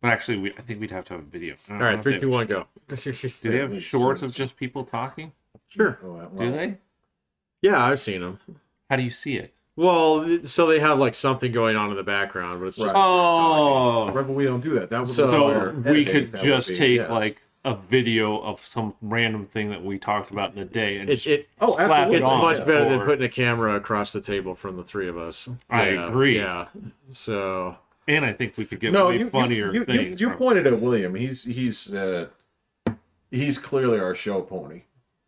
But actually, I think we'd have to have a video. All right, 3, 2, 1, go. Do they have shorts of just people talking? Sure. Do they? Yeah, I've seen them. How do you see it? Well, so they have like something going on in the background, but it's just Oh, Right, but we don't do that. That would so we could just take like a video of some random thing that we talked about in the day and slap absolutely. it It's on. much better than putting a camera across the table from the three of us. I agree. Yeah. So. And I think we could get way funnier things. You pointed at William. He's clearly our show pony.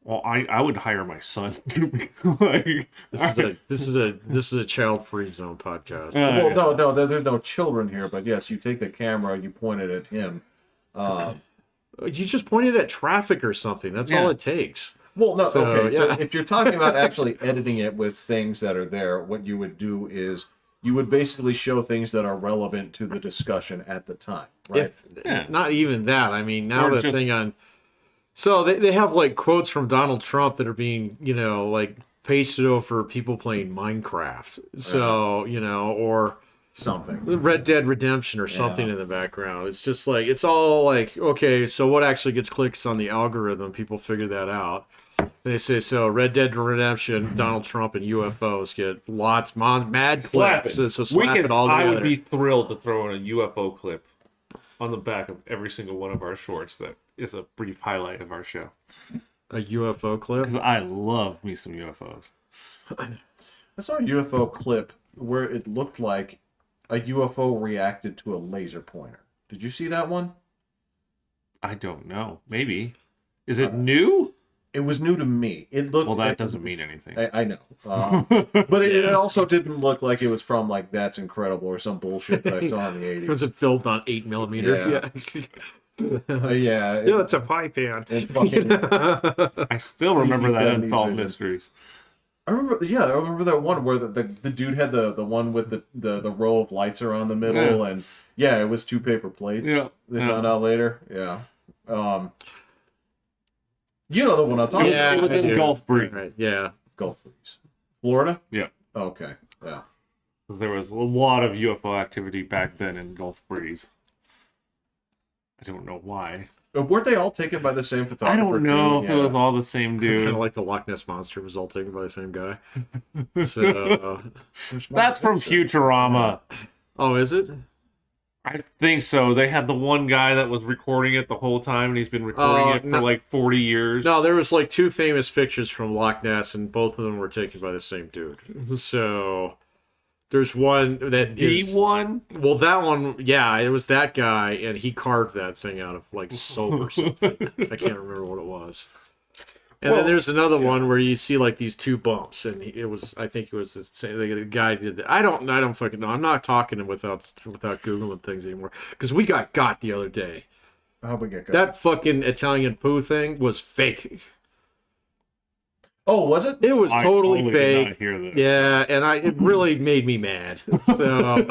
Well, I would hire my son to be like. This is a child-free zone podcast. Well, no, there's no children here. But yes, you take the camera, you point it at him. You just pointed at traffic or something. That's all it takes. Well, no, So, okay. yeah. So if you're talking about actually editing it with things that are there, what you would do is you would basically show things that are relevant to the discussion at the time, right? Not even that. I mean, now the thing on... So they have like quotes from Donald Trump that are being, like pasted over people playing Minecraft. So, or... Something. Red Dead Redemption or something in the background. It's just like, it's all like, okay, so what actually gets clicks on the algorithm? People figure that out. They say, so Red Dead Redemption, Donald Trump, and UFOs get lots, mad clips. So slap it all together. I would be thrilled to throw in a UFO clip on the back of every single one of our shorts that is a brief highlight of our show. A UFO clip? Because I love me some UFOs. I saw a UFO clip where it looked like a UFO reacted to a laser pointer. Did you see that one? I don't know. Maybe. Is it new? It was new to me. It looked. Well, that doesn't mean anything. I know. But it also didn't look like it was from like That's Incredible or some bullshit that I saw in the 80s. Was it filmed on 8mm? Yeah. Yeah, that's a pie pan. I still remember that Unsolved Mysteries. I remember that one where the dude had the one with the row of lights around the middle, and it was 2 paper plates. Yeah. They found out later. Yeah. You know the one I'm talking about. It was in Gulf Breeze. Right. Yeah. Gulf Breeze. Florida? Yeah. Okay. Yeah. Because there was a lot of UFO activity back then in Gulf Breeze. I don't know why. Weren't they all taken by the same photographer? I don't know too? if it was all the same dude. Kind of like the Loch Ness Monster was all taken by the same guy. So That's from Futurama. Oh, is it? I think so. They had the one guy that was recording it the whole time, and he's been recording it for like 40 years. No, there was like 2 famous pictures from Loch Ness, and both of them were taken by the same dude. So there's one that is... one? Well, that one, yeah, it was that guy, and he carved that thing out of like soap or something. I can't remember what it was. And then there's another one where you see like these 2 bumps, and I think it was the guy did that. I don't fucking know. I'm not talking without Googling things anymore, because we got the other day. How'd we get got? That fucking Italian poo thing was fake. Oh, was it? It was totally did fake. not hear this. Yeah, and it really made me mad. So,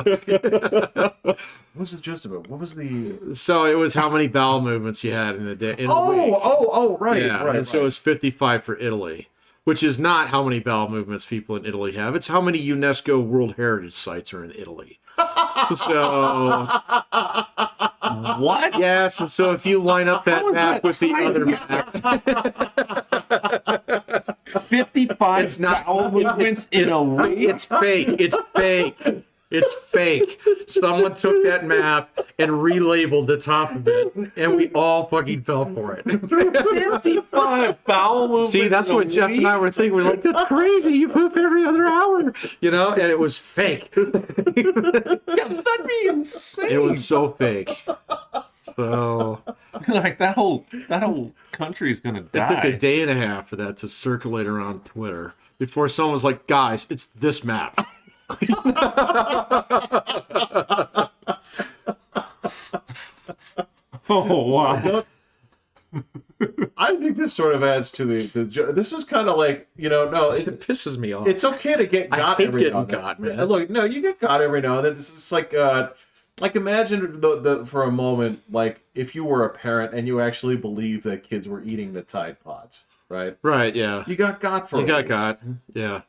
What was it just about? What was the? so it was how many bowel movements you had in a day. Right, Yeah, right. and so it was 55 for Italy, which is not how many bowel movements people in Italy have. It's how many UNESCO World Heritage Sites are in Italy. So, What? yes, and so if you line up that How is map that with the tiny? other map, 55 It's not- bowel movements in a week? it's fake. It's fake. It's fake. Someone took that map and relabeled the top of it, and we all fucking fell for it. 55 bowel movements. See, that's in a what Jeff week? and I were thinking. We're like, that's crazy. You poop every other hour, and it was fake. That'd be insane. It was so fake. So like that whole country is gonna it took die. a day and a half for that to circulate around Twitter before someone was like, guys, it's this map. Oh wow! I think this sort of adds to the this is kind of like, no, It pisses me off. it's okay to get got hate every getting now and then. got, man. Look, no, you get got every now and then. It's just like imagine the for a moment, like if you were a parent and you actually believed that kids were eating the Tide Pods, right? Right, yeah. You got got for You a got week. got. Yeah.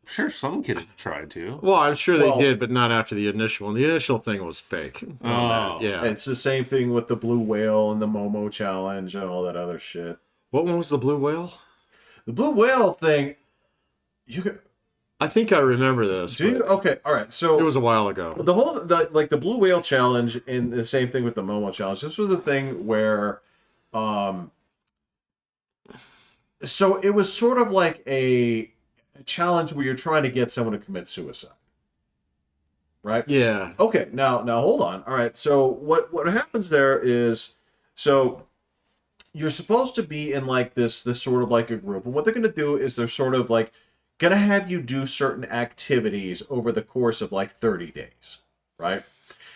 sure some kids have tried to. Well, I'm sure they Well- did, but not after the initial one. The initial thing was fake. Oh. Yeah. It's the same thing with the blue whale and the Momo challenge and all that other shit. What one was the blue whale? The blue whale thing, you could, I think I remember this. dude. but Okay, all right. So it was a while ago. the blue whale challenge and the same thing with the Momo challenge. This was the thing where, so it was sort of like a challenge where you're trying to get someone to commit suicide, right? Yeah. Okay, now hold on. All right, so what happens there is, so you're supposed to be in like this sort of like a group, and what they're going to do is they're sort of like going to have you do certain activities over the course of like 30 days, right?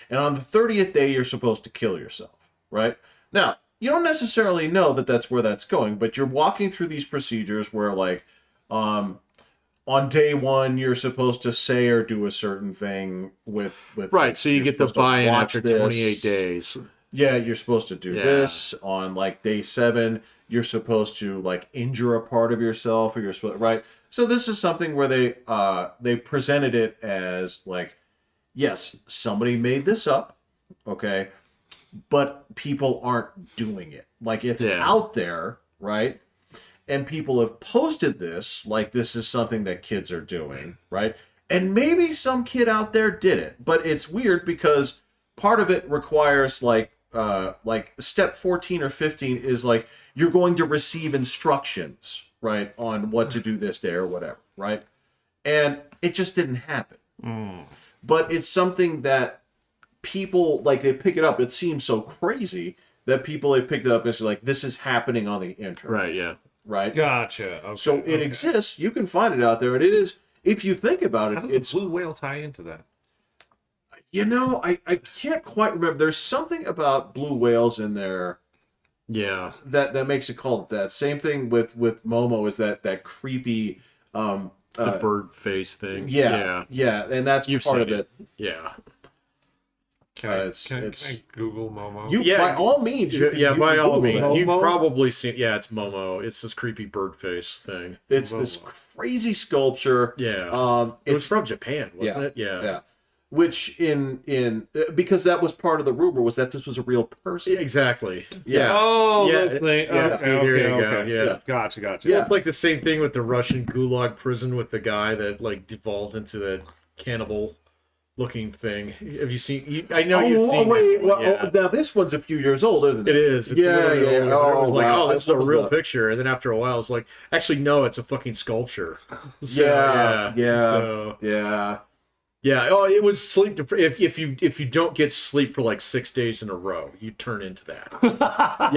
And on the 30th day, you're supposed to kill yourself, right? Now, you don't necessarily know that that's where that's going, but you're walking through these procedures where like, on day one, you're supposed to say or do a certain thing with Right, so you you're get the supposed to buy-in watch after this. 28 days. Yeah, you're supposed to do Yeah. this on like day 7. You're supposed to like injure a part of yourself, or you're supposed, right. So this is something where they presented it as like, yes, somebody made this up, okay, but people aren't doing it. Like it's Yeah. out there, right? And people have posted this like this is something that kids are doing, right? And maybe some kid out there did it, but it's weird because part of it requires like step 14 or 15 is like you're going to receive instructions, right, on what to do this day or whatever, right? And it just didn't happen. But it's something that people like they pick it up. It seems so crazy that people they picked it up as like this is happening on the internet, Right, yeah. right? Gotcha. Okay, So it exists. You can find it out there, and it is. If you think about How it, does it's a blue whale tie into that? you know I can't quite remember. There's something about blue whales in there Yeah. that makes it called that. Same thing with Momo is that creepy The bird face thing. yeah, and that's You've part seen of it. Yeah. Can I it's- Google Momo? You Yeah, by all means, you Yeah, can by all Google means. that. You've Momo? probably seen... Yeah, it's Momo. It's this creepy bird face thing. It's this crazy sculpture. Yeah. It was It's from Japan, wasn't yeah, it? Yeah. yeah. Which in because that was part of the rumor was that this was a real person. Exactly. Yeah. Oh, Yeah, those things. yeah, Okay, see, here you go, okay. yeah. Gotcha. Yeah, it's like the same thing with the Russian gulag prison with the guy that like devolved into that cannibal looking thing. Have you seen? I know you've seen wait, that one, yeah. now this one's a few years old, isn't it? It is. It's a Yeah, little bit yeah. older, but it was Oh, like, wow. oh, this is What a was real that? picture. And then after a while, it's like, actually, no, it's a fucking sculpture. So, Yeah. So, Yeah. yeah. Oh, it was sleep. If you don't get sleep for like 6 days in a row, you turn into that. I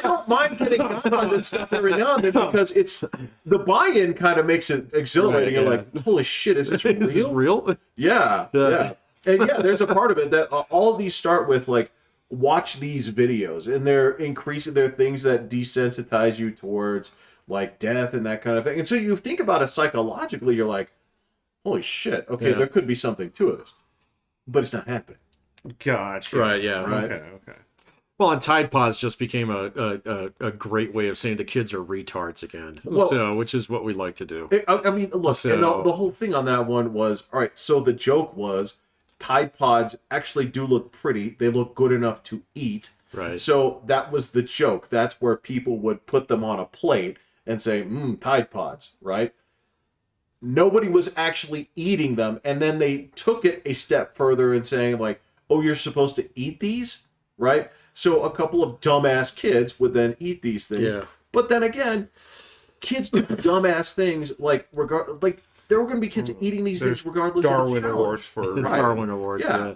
don't mind getting got on this stuff every now and then because it's the buy-in kind of makes it exhilarating. Right, You're yeah. like, holy shit, is this Is this real? real? Yeah, yeah. And yeah, there's a part of it that all of these start with like, watch these videos, and they're increasing. They're things that desensitize you towards like death and that kind of thing. And so you think about it psychologically, you're like, holy shit, okay, Yeah. there could be something to this, but it's not happening. Gotcha. Right, yeah. Right. Okay. Well, and Tide Pods just became a great way of saying the kids are retards again. Well- So, which is what we like to do. I mean, look, So- and the whole thing on that one was, all right, so the joke was Tide Pods actually do look pretty. They look good enough to eat. Right. So that was the joke. That's where people would put them on a plate and say, Tide Pods, right? Nobody was actually eating them. And then they took it a step further and saying like, oh, you're supposed to eat these, right? So a couple of dumbass kids would then eat these things. Yeah. But then again, kids do dumbass things like there were going to be kids eating these There's things regardless Darwin of the Awards challenge. for It's Right. Darwin Awards. Yeah. Yeah.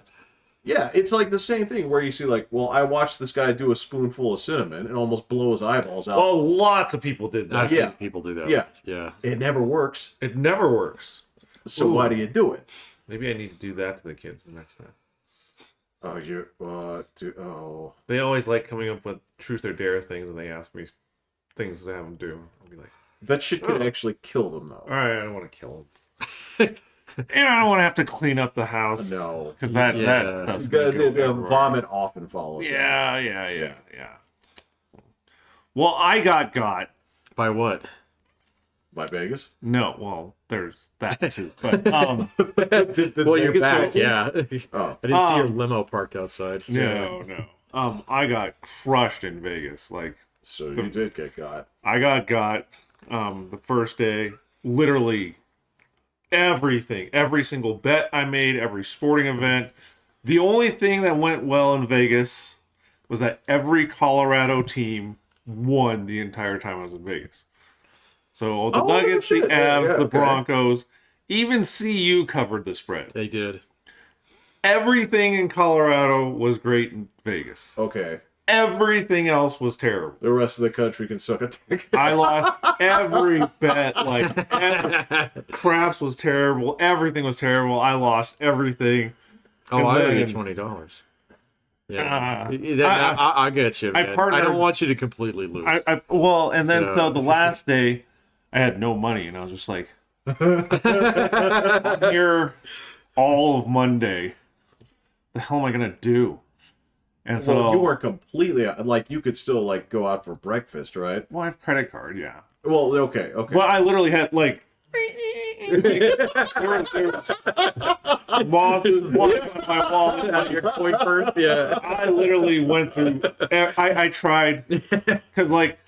Yeah, it's like the same thing where you see like, well, I watched this guy do a spoonful of cinnamon and almost blow his eyeballs out. Oh, lots of people did that. I've seen Yeah. people do that. Yeah. Yeah. It never works. It never works. So why do you do it? Maybe I need to do that to the kids the next time. Oh, you're oh. They always like coming up with truth or dare things, and they ask me things to have them do. I'll be like, That shit could actually kill them though. all right, I don't want to kill them. And I don't want to have to clean up the house. No. Because that Yeah. stuff's gonna go The everywhere. vomit often follows. it. Yeah. Well, I got. By what? By Vegas? No, well, there's that too. But Well, you're back, yeah. Oh. I didn't see your limo parked outside. no. I got crushed in Vegas. Like, So you did get got. I got the first day, literally everything, every single bet I made, every sporting event. The only thing that went well in Vegas was that every Colorado team won the entire time I was in Vegas. So the Nuggets, the Avs, the Broncos, even CU covered the spread. They did. Everything in Colorado was great in Vegas. Okay. Everything else was terrible. The rest of the country can suck a dick. I lost every bet. Craps was terrible. Everything was terrible. I lost everything. Oh, I owe you $20. Yeah, I get you, man. I don't want you to completely lose. So the last day, I had no money, and I was just like, I'm here all of Monday. The hell am I gonna do? And so you weren't completely like you could still like go out for breakfast, right? Well, I have credit card, yeah. Well, okay. Well, I literally had like moths flying on my wall. Your coin first, yeah. I literally went through. I tried because like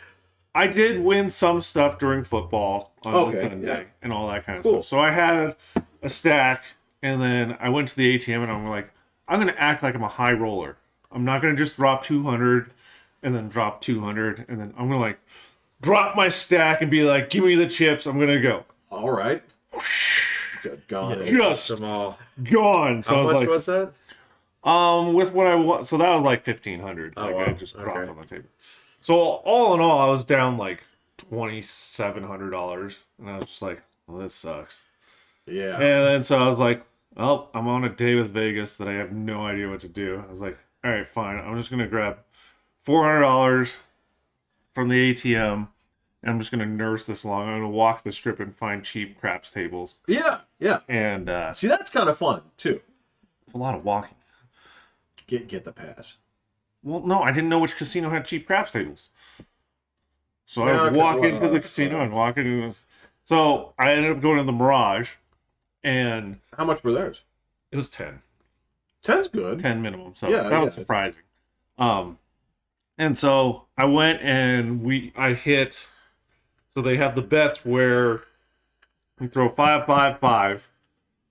I did win some stuff during football on Sunday and all that kind of stuff. So I had a stack, and then I went to the ATM and I'm like, I'm gonna act like I'm a high roller. I'm not gonna just drop 200 and then drop 200 and then I'm gonna like drop my stack and be like, give me the chips. I'm gonna go. All right. Gone. Just them all. Gone. So How I was much like, was that? With what I want, so that was like 1,500. Like I just dropped on the table. So all in all, I was down like $2,700, and I was just like, well, this sucks. Yeah. And then so I was like, well, I'm on a day with Vegas that I have no idea what to do. I was like, all right, fine. I'm just gonna grab $400 from the ATM. And I'm just gonna nurse this along. I'm gonna walk the strip and find cheap craps tables. Yeah. And see, that's kind of fun too. It's a lot of walking. Get the pass. Well, no, I didn't know which casino had cheap craps tables. So I would walk into the casino and walk into this. So I ended up going to the Mirage, and how much were theirs? It was 10. 10's good. 10 minimum. So that was surprising. And so I went and I hit. So they have the bets where you throw 5, 5, 5,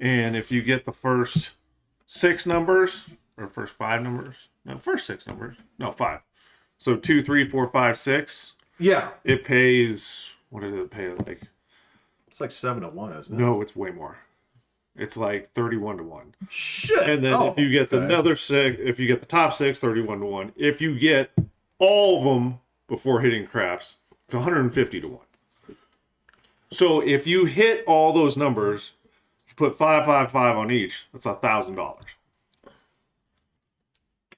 and if you get the first 6 numbers or first 5 numbers, no, first 6 numbers, no 5. So 2, 3, 4, 5, 6. Yeah. It pays. What did it pay? Like it's like 7-1, isn't it? No, it's way more. It's like 31-1. Shit. And then if you get another 6, if you get the top 6, 31-1. If you get all of them before hitting craps, it's 150-1. So if you hit all those numbers, you put 5, 5, 5 on each. That's $1,000.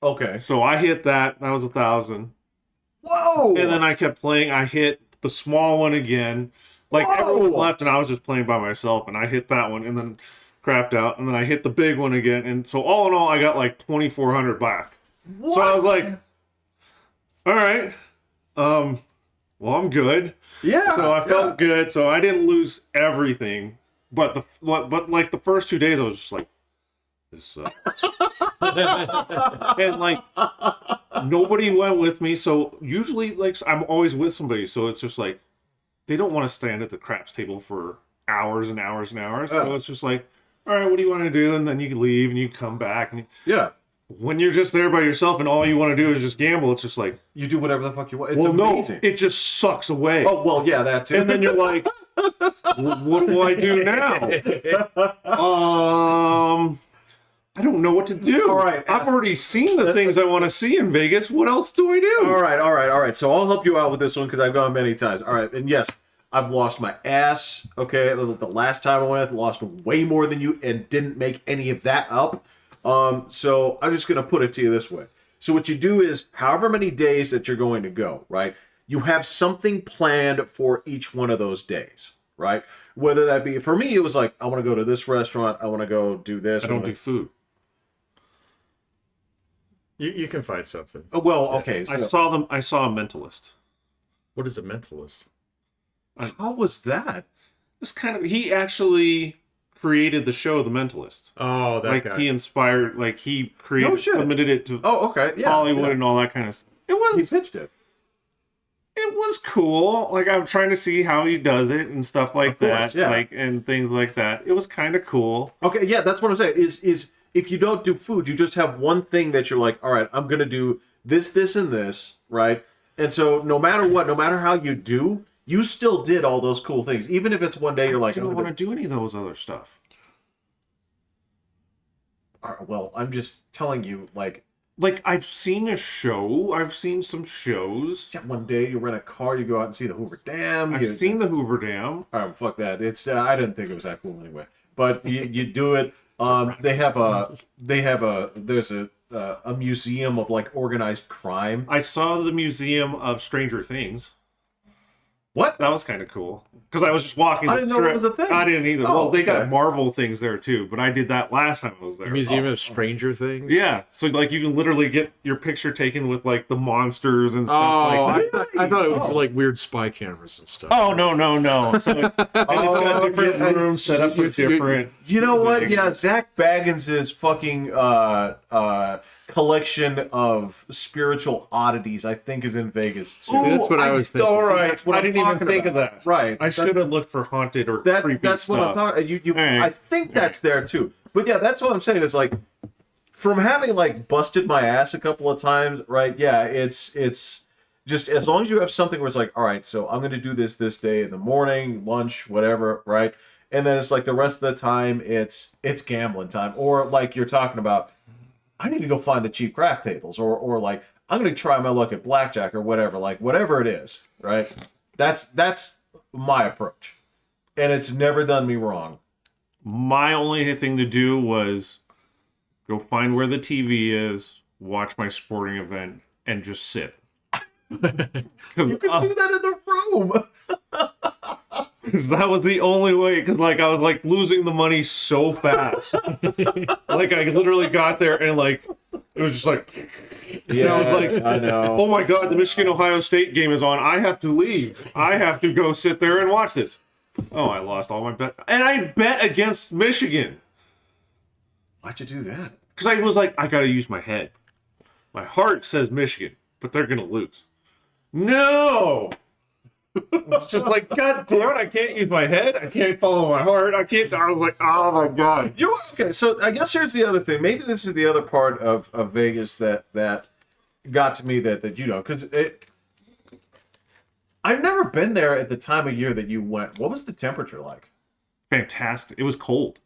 Okay. So I hit that. That was 1,000. Whoa! And then I kept playing. I hit the small one again. Like everyone left, and I was just playing by myself. And I hit that one, and then crapped out. And then I hit the big one again. And so all in all, I got like 2,400 back. What? So I was like, all right. Well, I'm good. Yeah. So I felt good. So I didn't lose everything. But like the first 2 days, I was just like, this sucks. And like nobody went with me. So usually, like I'm always with somebody. So it's just like they don't want to stand at the craps table for hours and hours and hours. So it's just like, all right, what do you want to do? And then you leave and you come back. And when you're just there by yourself and all you want to do is just gamble, it's just like you do whatever the fuck you want. It's amazing. No, it just sucks away. Oh well, yeah, that too. And then you're like, what do I do now? I don't know what to do. All right, I've already seen the things I want to see in Vegas. What else do I do? All right. So I'll help you out with this one because I've gone many times. All right, and yes, I've lost my ass. Okay, the last time I went, lost way more than you and didn't make any of that up. So I'm just gonna put it to you this way. So what you do is, however many days that you're going to go, right? You have something planned for each one of those days, right? Whether that be, for me, it was like, I want to go to this restaurant. I want to go do this. I don't do food. You can find something. Oh, well, okay. So I saw a mentalist. What is a mentalist? How was that? It's kind of he actually created the show The Mentalist. Oh, that Like guy. he inspired, like he created, No shit. limited it to Oh, okay. Yeah. Hollywood yeah. and all that kind of stuff. He pitched it. It was cool. Like I'm trying to see how he does it and stuff like Of course, that, yeah. like and things like that. It was kind of cool. Okay, yeah, that's what I'm saying. Is if you don't do food, you just have one thing that you're like, all right, I'm gonna do this, this, and this, right? And so no matter what, no matter how you do, you still did all those cool things, even if it's one day you're like, I I'm don't gonna want to do any of those other stuff. All right, well, I'm just telling you, like I've seen a show. I've seen some shows. one day you rent a car, you go out and see the Hoover Dam. I've seen the Hoover Dam. All right, fuck that. It's I didn't think it was that cool anyway. But you do it. There's a museum of like organized crime. I saw the Museum of Stranger Things. What? That was kind of cool because I was just walking. I the didn't know that strip. was a thing. I didn't either. Oh, Well, they got okay. Marvel things there too, but I did that last time I was there. Museum of Stranger Things. Yeah, so like you can literally get your picture taken with like the monsters and stuff Oh, like that. I thought it was Oh. like weird spy cameras and stuff. Oh no! So and it's got different yeah, rooms set up with different. You know what? Yeah, Zach Baggins's fucking collection of spiritual oddities, I think, is in Vegas too. That's what I was thinking. All right, That's what I I'm didn't even talking think about. of that. Right. I should have looked for haunted or creepy That's what I'm stuff. talking. You All right. I think that's there too. But yeah, that's what I'm saying. Is like from having like busted my ass a couple of times, right? Yeah, it's just as long as you have something where it's like, all right, so I'm gonna do this day in the morning, lunch, whatever, right? And then it's like the rest of the time it's gambling time, or like you're talking about, I need to go find the cheap crap tables, or like I'm gonna try my luck at blackjack or whatever, like whatever it is, right? That's my approach, and it's never done me wrong. My only thing to do was go find where the TV is, watch my sporting event, and just sit. You could do that in the room. Because that was the only way. Because like I was like losing the money so fast. Like I literally got there and like it was just like. Yeah, I was like, I know. Oh my god, the Michigan Ohio State game is on. I have to leave. I have to go sit there and watch this. Oh, I lost all my bet, and I bet against Michigan Why'd you do that? because I was like, I gotta use my head. My heart says Michigan, but they're gonna lose. No. It's just like, God damn it, I can't use my head. I can't follow my heart. I can't. I was like, oh my God. You okay? So I guess here's the other thing. Maybe this is the other part of Vegas that got to me that you know, because I've never been there at the time of year that you went. What was the temperature like? Fantastic. It was cold.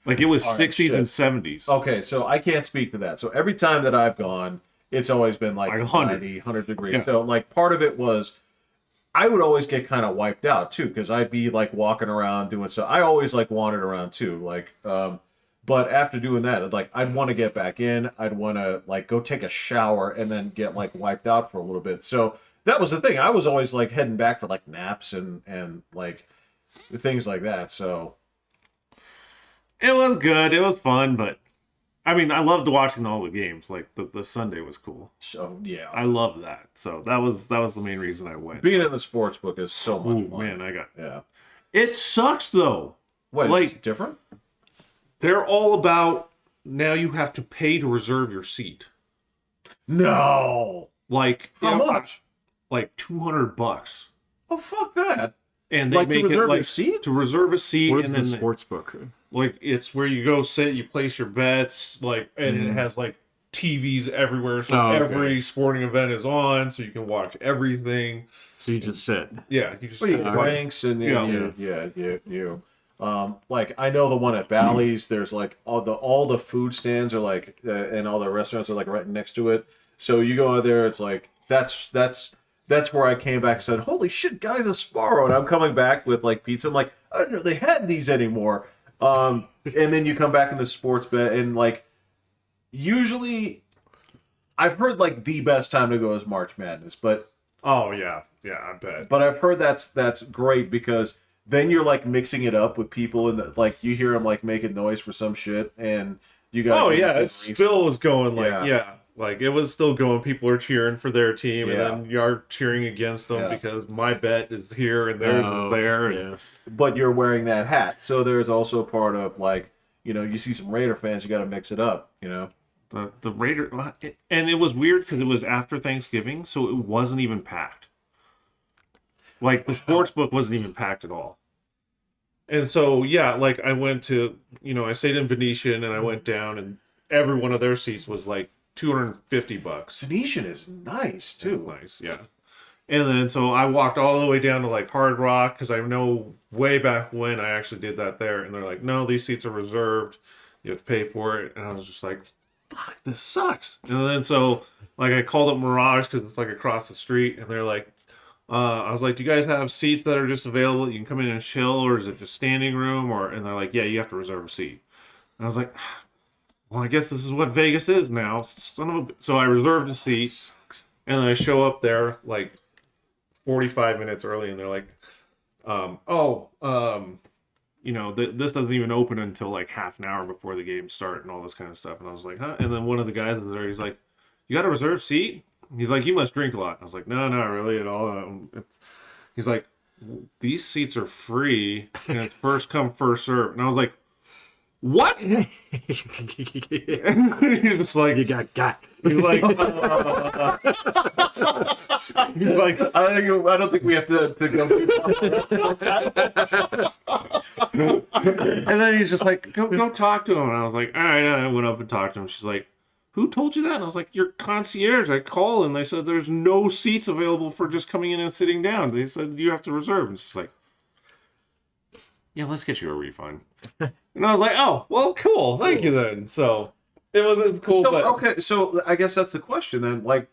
Like it was All right, 60s shit. and 70s. Okay, so I can't speak to that. So every time that I've gone, it's always been like 100. 90, 100 degrees. Yeah. So like part of it was I would always get kind of wiped out too, because I'd be like walking around doing stuff. I always like wandered around too, like. But after doing that, like I'd want to get back in. I'd want to like go take a shower and then get like wiped out for a little bit. So that was the thing. I was always like heading back for like naps and like things like that. So It was good. It was fun, but I mean, I loved watching all the games. Like the Sunday was cool. yeah, I loved that. So that was the main reason I went. being in the sports book is so much Ooh, fun. man, I got. Yeah. It sucks though. Wait, Like- it's different? They're all about now you have to pay to reserve your seat. No. Like How much? Like $200. Oh, fuck that. And they Like, to make reserve it like your seat? to reserve a seat, What is and the then sports book? like it's where you go sit, you place your bets, like, and it has like TVs everywhere, so Oh, okay. every sporting event is on, so you can watch everything. So you just sit. Yeah, you just Well, you kinda get watch- drinks and Yeah. you. Like I know the one at Bally's. There's like all the food stands are like, and all the restaurants are like right next to it. So you go out there, it's like that's where I came back and said, "Holy shit, guys, a Sparrow!" And I'm coming back with like pizza. I'm like, I didn't know they had these anymore. And then you come back in the sports bet, and like usually, I've heard like the best time to go is March Madness, but Oh yeah, I bet. I've heard that's great because then you're like mixing it up with people and like you hear them like making noise for some shit and you got Oh yeah, it still is going like Yeah. yeah. Like, it was still going. People are cheering for their team, Yeah. and then you're cheering against them because my bet is here and theirs is there. And, Yeah. But you're wearing that hat, so there's also part of like, you know, you see some Raider fans, you got to mix it up, you know. the Raider, and it was weird because it was after Thanksgiving, so it wasn't even packed. Like, the sports book wasn't even packed at all. And so, yeah, like, I went to, you know, I stayed in Venetian, and I went down, and every one of their seats was like $250. Venetian is nice too. Nice, yeah. And then so I walked all the way down to like Hard Rock because I know way back when I actually did that there, and they're like, no, these seats are reserved. You have to pay for it. And I was just like, fuck, this sucks. And then so like I called up Mirage because it's like across the street, and they're like, I was like, do you guys have seats that are just available? You can come in and chill, or is it just standing room? And they're like, yeah, you have to reserve a seat. And I was like, well, I guess this is what Vegas is now. So I reserved a seat, and then I show up there like 45 minutes early, and they're like, you know, this doesn't even open until like half an hour before the game start and all this kind of stuff. And I was like, huh? And then one of the guys was there, he's like, you got a reserved seat? He's like, you must drink a lot. I was like, no, not really at all. He's like, these seats are free, and it's first come, first serve. And I was like, what? He was like, You got. he's like, he's like, I don't think we have to go. and then he's just like, go talk to him. And I was like, all right. I went up and talked to him. She's like, who told you that? And I was like, your concierge. I called, and they said there's no seats available for just coming in and sitting down. They said you have to reserve. And she's like, yeah, let's get you a refund. And I was like, oh, well, cool. Thank you then. So it was cool. So, but okay, so I guess that's the question then. Like,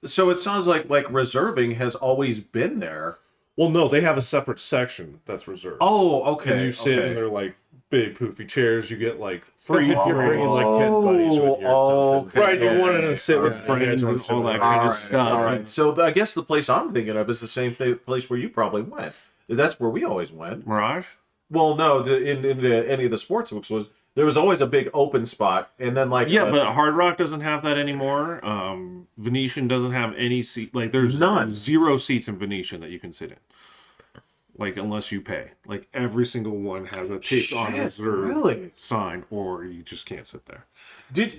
so it sounds like reserving has always been there. well, no, they have a separate section that's reserved. Oh, okay. And you sit in their like big poofy chairs. You get like free. That's if you're bringing like 10 buddies with you. Oh, Or something. Right, you Yeah, wanted yeah, to sit with yeah. friends Yeah, and all that All kind of right, stuff. all right. So I guess the place I'm thinking of is the same place where you probably went. That's where we always went. Mirage? Well, no, in any of the sports books there was always a big open spot, and then like Yeah, but Hard Rock doesn't have that anymore. Venetian doesn't have any seat. Like, there's None. 0 seats in Venetian that you can sit in. Like, unless you pay. Like, every single one has a take on Shit, reserve really? sign, or you just can't sit there.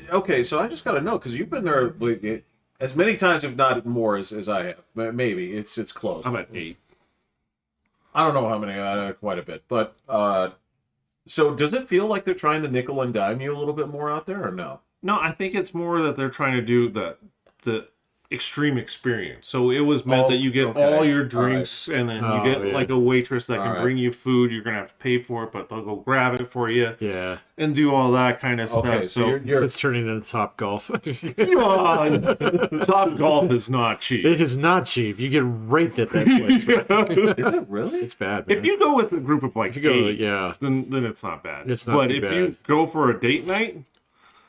Okay, so I just got to know because you've been there like, as many times, if not more, as I have. Maybe it's close. I'm at 8. I don't know how many, quite a bit, but so does it feel like they're trying to nickel and dime you a little bit more out there, or no? No, I think it's more that they're trying to do the extreme experience. So it was meant that you get okay. all your drinks, and then you get like a waitress that can bring you food. You're gonna have to pay for it, but they'll go grab it for you Yeah. and do all that kind of Okay, stuff. so you're It's turning into Top Golf. Come on, Top Golf is not cheap. It is not cheap. You get raped at that place. man. is it really? It's bad, man. If you go with a group of like If you go, 8, yeah, then it's not bad. It's not but too if bad. you go for a date night,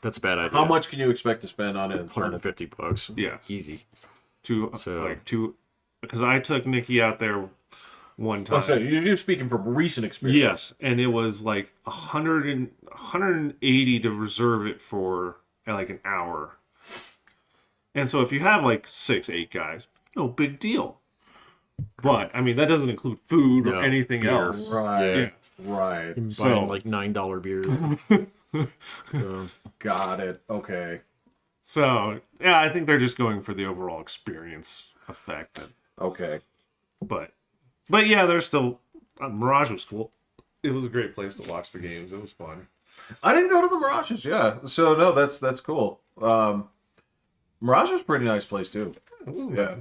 that's a bad idea. How much can you expect to spend on it? $150. yeah, Easy. two, because I took Nikki out there one time. Oh, so you're speaking from recent experience. Yes, and it was like 180 to reserve it for like an hour. And so if you have like 6-8 guys, no big deal. But I mean, that doesn't include food or No, anything beer. else. Right. Yeah. Right. Buying So- like $9 beer. So, Got it. Okay. So yeah, I think they're just going for the overall experience effect. Okay. But yeah, there's still Mirage was cool. It was a great place to watch the games. It was fun. I didn't go to the Mirages, yeah. So no, that's cool. Mirage was a pretty nice place too. Yeah.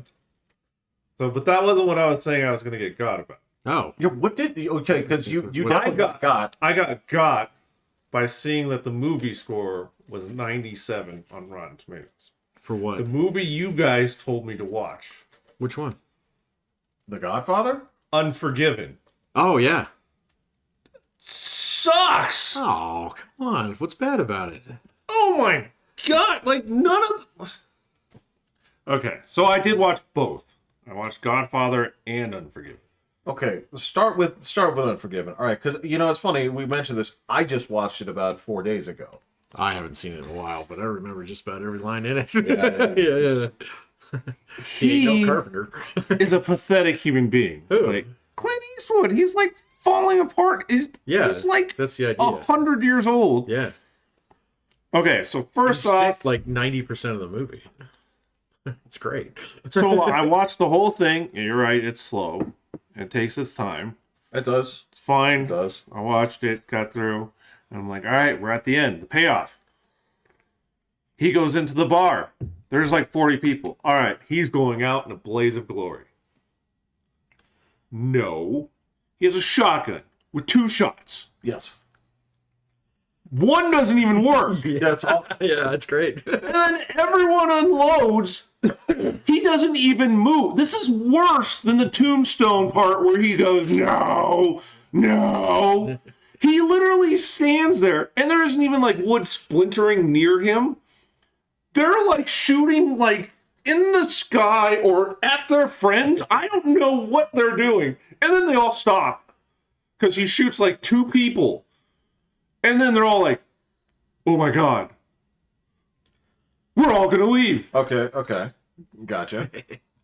So, but that wasn't what I was saying. I was going to get got about. oh, Yeah. What did okay? Because you What definitely I got. I got by seeing that the movie score was 97 on Rotten Tomatoes. for what? The movie you guys told me to watch, Which one? The Godfather. Unforgiven, Oh, yeah. sucks. Oh, come on. What's bad about it? Oh my god! Like none of. Okay, so I did watch both. I watched Godfather and Unforgiven. Okay, start with Unforgiven. All right, because it's funny we mentioned this. I just watched it about 4 days ago. I haven't seen it in a while, but I remember just about every line in it. Yeah. He ain't He no carpenter. is a pathetic human being. Who? Like Clint Eastwood, he's like falling apart. He's like that's the idea. 100 years old. Yeah. Okay, so first He's off, like 90% of the movie. It's great. so I watched the whole thing. And you're right, it's slow. It takes its time. It does. It's fine. It does. I watched it, got through, and I'm like, all right, we're at the end, the payoff. He goes into the bar. There's like 40 people. All right, he's going out in a blaze of glory. No. He has a shotgun with 2 shots. Yes. One doesn't even work. That's awesome. Yeah, it's great. And then everyone unloads. He doesn't even move. This is worse than the tombstone part where he goes, no, no. He literally stands there, and there isn't even like wood splintering near him. They're like shooting like in the sky or at their friends. I don't know what they're doing. And then they all stop because he shoots like 2 people. And then they're all like, oh my God, we're all going to leave. Okay. Gotcha.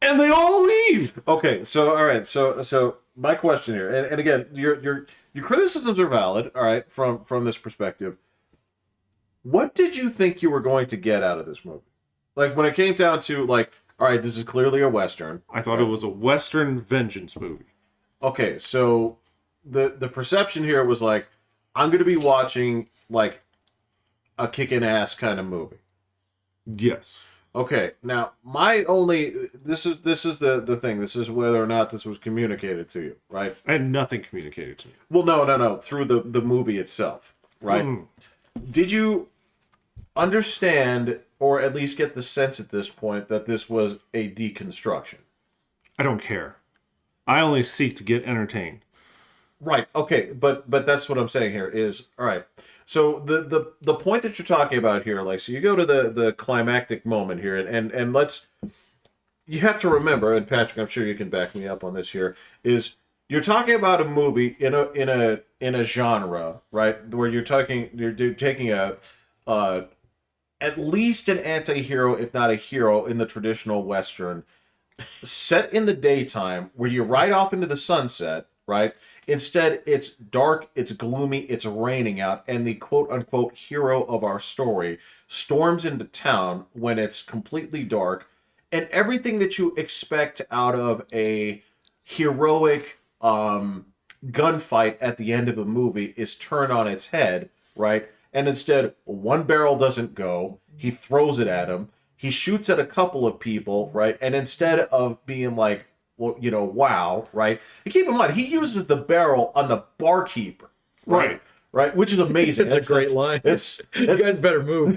And they all leave. Okay, so all right, so my question here, and again, your criticisms are valid, all right, from this perspective. What did you think you were going to get out of this movie? Like when it came down to like, all right, this is clearly a Western. I thought it was a Western vengeance movie. Okay, so the perception here was like, I'm going to be watching like a kicking ass kind of movie. Yes. Okay, now my only this is the thing. This is whether or not this was communicated to you, right? I had nothing communicated to me. Well, no, through the movie itself, right? Did you understand or at least get the sense at this point that this was a deconstruction? I don't care. I only seek to get entertained. Right. Okay. But that's what I'm saying here is, all right. So the point that you're talking about here, like, so you go to the climactic moment here, and let's, you have to remember, and Patrick, I'm sure you can back me up on this here, is you're talking about a movie in a genre, right, where you're taking a at least an anti-hero, if not a hero, in the traditional Western, set in the daytime, where you ride off into the sunset, right? Instead, it's dark, it's gloomy, it's raining out, and the quote-unquote hero of our story storms into town when it's completely dark, and everything that you expect out of a heroic gunfight at the end of a movie is turned on its head, right? And instead, one barrel doesn't go, he throws it at him, he shoots at a couple of people, right? And instead of being like, well, you know, wow, right? And keep in mind, he uses the barrel on the barkeeper, right? Right, which is amazing. It's a great line. You guys better move.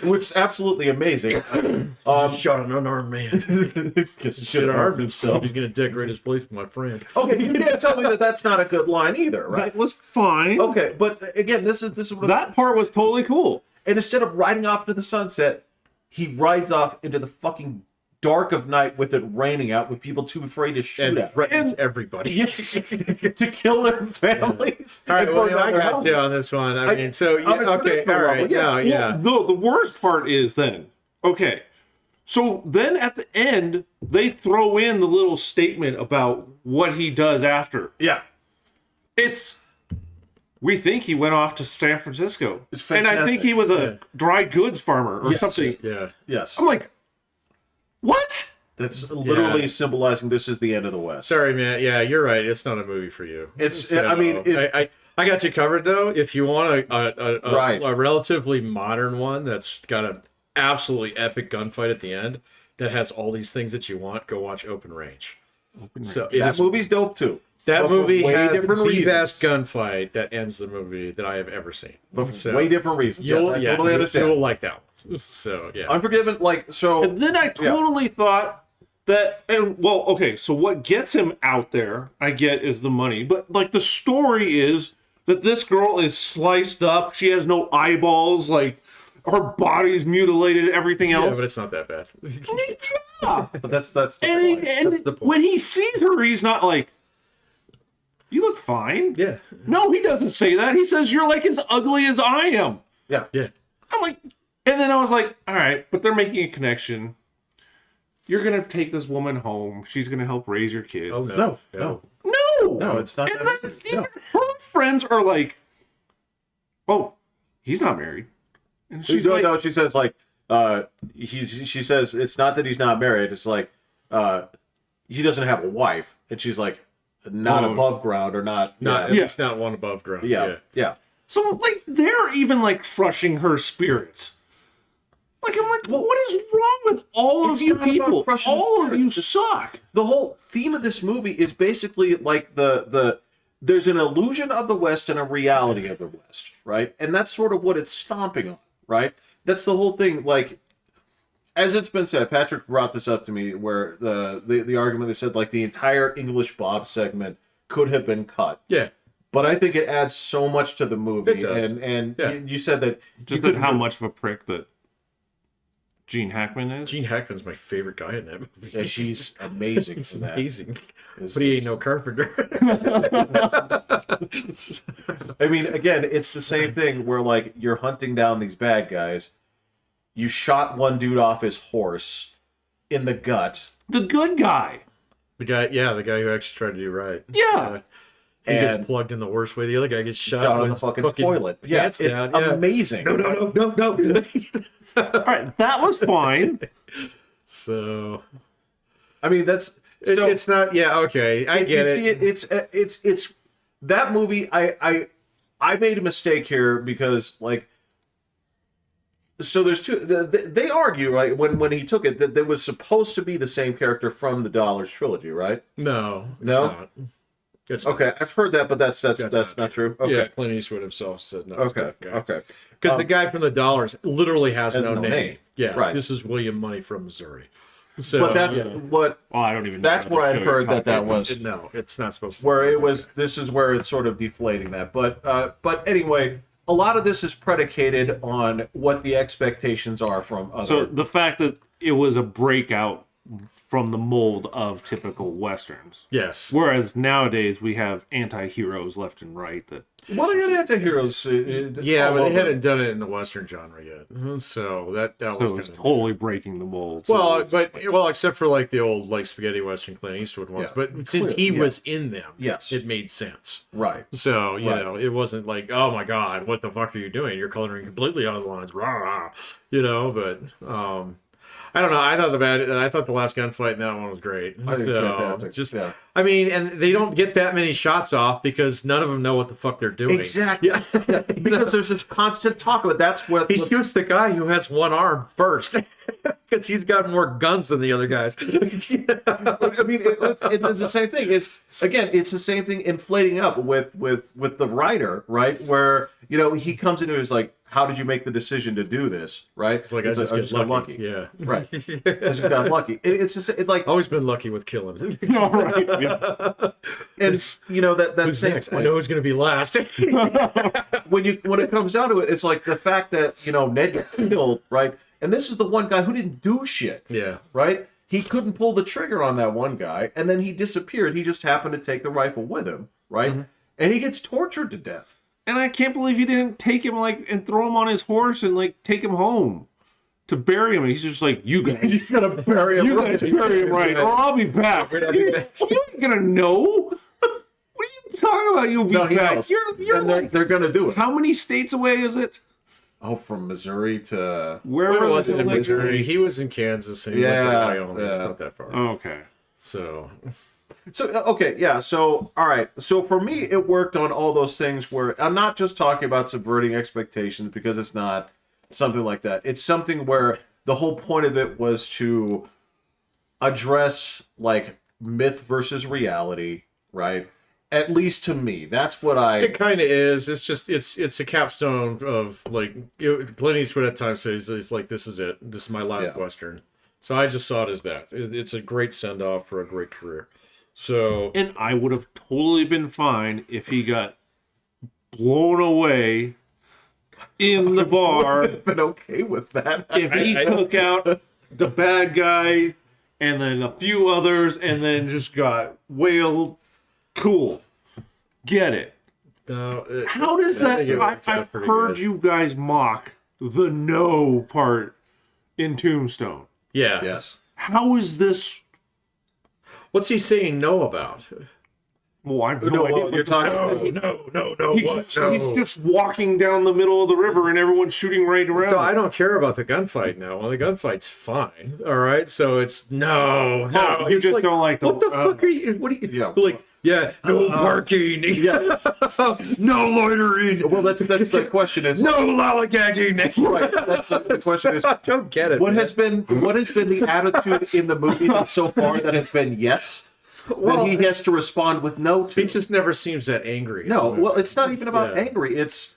Which is absolutely amazing. Shot an unarmed man. Guess he should have armed himself. He's gonna decorate his place with my friend. Okay, you can't tell me that that's not a good line either, right? That was fine. Okay, but again, this is what That part was totally cool. And instead of riding off into the sunset, he rides off into the fucking dark of night with it raining out, with people too afraid to shoot And at. threatens everybody. Yes, to kill their families. All right, and well, burn down I their got houses. you on this one. I mean, so, yeah, on a okay, traditional all right, level, yeah. Well, the worst part is then, okay, so then at the end, they throw in the little statement about what he does after. Yeah. We think he went off to San Francisco. It's and I think he was a Yeah. dry goods farmer or Yes. something. Yeah. Yes. I'm like, what? That's literally symbolizing this is the end of the West. Sorry, man. Yeah, you're right. It's not a movie for you. It's, I mean, I got you covered though. If you want Right. a relatively modern one that's got an absolutely epic gunfight at the end that has all these things that you want, go watch Open Range. So that movie's dope too. that But for movie way has different the reasons. best gunfight that ends the movie that I have ever seen. But for So way different reasons. Yes, I totally understand. You will like that one. So yeah. Unforgiven, like, so. And then I totally thought that, and well, okay, so what gets him out there, I get, is the money. But like the story is that this girl is sliced up. She has no eyeballs. Like her body's mutilated. Everything else. Yeah, but it's not that bad. Yeah. But that's the And, point. and That's the point. when he sees her, he's not like, "You look fine." Yeah. No, he doesn't say that. He says, "You're like as ugly as I am." Yeah. Yeah. I'm like, and then I was like, all right, but they're making a connection. You're gonna take this woman home. She's gonna help raise your kids. Oh no. No. No, It's not And that. then even her friends are like, "Oh, he's not married." And she's like, No, she says like, she says it's not that he's not married. It's like, he doesn't have a wife, and she's like, not Oh. above ground or not. At Yeah. least not one above ground. Yeah. So, like, they're even, like, crushing her spirits. Like, I'm like, what is wrong with all of It's you not about people? crushing All of spirits. you suck. The whole theme of this movie is basically like there's an illusion of the West and a reality of the West, right? And that's sort of what it's stomping on, right? That's the whole thing. Like, as it's been said, Patrick brought this up to me, where the argument they said like the entire English Bob segment could have been cut. Yeah. But I think it adds so much to the movie. It does. And Yeah. you said that Just you that how much of a prick that Gene Hackman is. Gene Hackman's my favorite guy in that movie. and she's amazing He's in that. amazing. It's- But he ain't no carpenter. I mean, again, it's the same thing where like you're hunting down these bad guys. You shot one dude off his horse in the gut. The good guy. the guy who actually tried to do right. Yeah. He gets And- plugged in the worst way. The other guy gets shot, Shot on with the fucking toilet. Yeah, pants it's down. Yeah. amazing. No. All right, that was fine. So I mean, that's so, it's not. Yeah, okay, I get it. It's that movie. I made a mistake here because like. So there's two. They argue right when he took it that there was supposed to be the same character from the Dollars trilogy, right? No, it's No? not. It's not. Okay, I've heard that, but that's not true. Okay, Yeah, Clint Eastwood himself said no. It's okay, that guy. okay. Because the guy from the Dollars literally has Has no no name. name. Yeah, Right. This is William Money from Missouri. So, But that's yeah. what. Well, I don't even know. That's how where the I'd show you're heard that talking about. was No, it's not supposed to. where be it was. This is where it's sort of deflating that. But anyway, a lot of this is predicated on what the expectations are from other. So the fact that it was a breakout from the mold of typical westerns, Yes. whereas nowadays we have anti-heroes left and right that well, they got anti-heroes. Yeah, all but they over. hadn't done it in the Western genre yet. So that so was it was gonna- totally breaking the mold. Well, except for like the old like spaghetti Western Clint Eastwood ones. Yeah. But since he Yeah. was in them, Yes. it made sense. Right. So, you Right. know, it wasn't like, oh my God, what the fuck are you doing? You're coloring completely out of the lines. Rah, rah. You know, but I don't know. I thought the last gunfight in that one was great. I think it's So, fantastic. Just, Yeah. I mean, and they don't get that many shots off because none of them know what the fuck they're doing. Exactly. Yeah. Because there's this constant talk about that's what. He shoots the guy who has one arm first because he's got more guns than the other guys. I mean, it's the same thing. It's the same thing inflating up with the writer, right? Where he comes into it as like, how did you make the decision to do this, right? It's like I just got lucky. Yeah. Right. I just got lucky. It's just like, Always been lucky with killing. no, right? Yeah. and that Who's same next? I point. know who's going to be last. when it comes down to it, it's like the fact that Ned got killed, right? And this is the one guy who didn't do shit. Yeah. Right? He couldn't pull the trigger on that one guy, and then he disappeared. He just happened to take the rifle with him, right? Mm-hmm. And he gets tortured to death. And I can't believe he didn't take him and throw him on his horse and take him home to bury him. And he's just like, you guys, You gotta bury him. you guys bury him right, or I'll be back. You ain't gonna know. What are you talking about? You'll be No, he back. knows. You're And like, they're gonna do it. how many states away is it? Oh, from Missouri to Where Where was it in like- Missouri? He was in Kansas and he went to Yeah, Wyoming. It's yeah. not that far. Okay. So, okay, yeah. So all right. So for me, it worked on all those things where I'm not just talking about subverting expectations because it's not something like that. It's something where the whole point of it was to address like myth versus reality, right? At least to me, that's what it kind of is. It's just it's a capstone of like Clint Eastwood at times says it's like this is it. This is my last Yeah. Western. So I just saw it as that. It's a great send off for a great career. So And I would have totally been fine if he got blown away in the bar. been okay with that. If he took out the bad guy and then a few others and then just got whaled, cool. Get it. No. How does that? I've heard you guys mock the no part in Tombstone. Yeah. Yes. How is this? What's he saying no about? Well, I have No, no idea. well, you're talking. No. He's just walking down the middle of the river and everyone's shooting right around. So I don't care about the gunfight now. Well, the gunfight's fine. All right. So it's no. You It's just don't like the. What the fuck are you? What are you? Yeah. Like, no parking. Yeah. No loitering. Well, that's the question is. No lollygagging. Right. That's the question is. I don't get it. What man. has been the attitude in the movie so far that has been yes? Well, then he has to respond with no to. He just never seems that angry. No, well, it's not even about angry. It's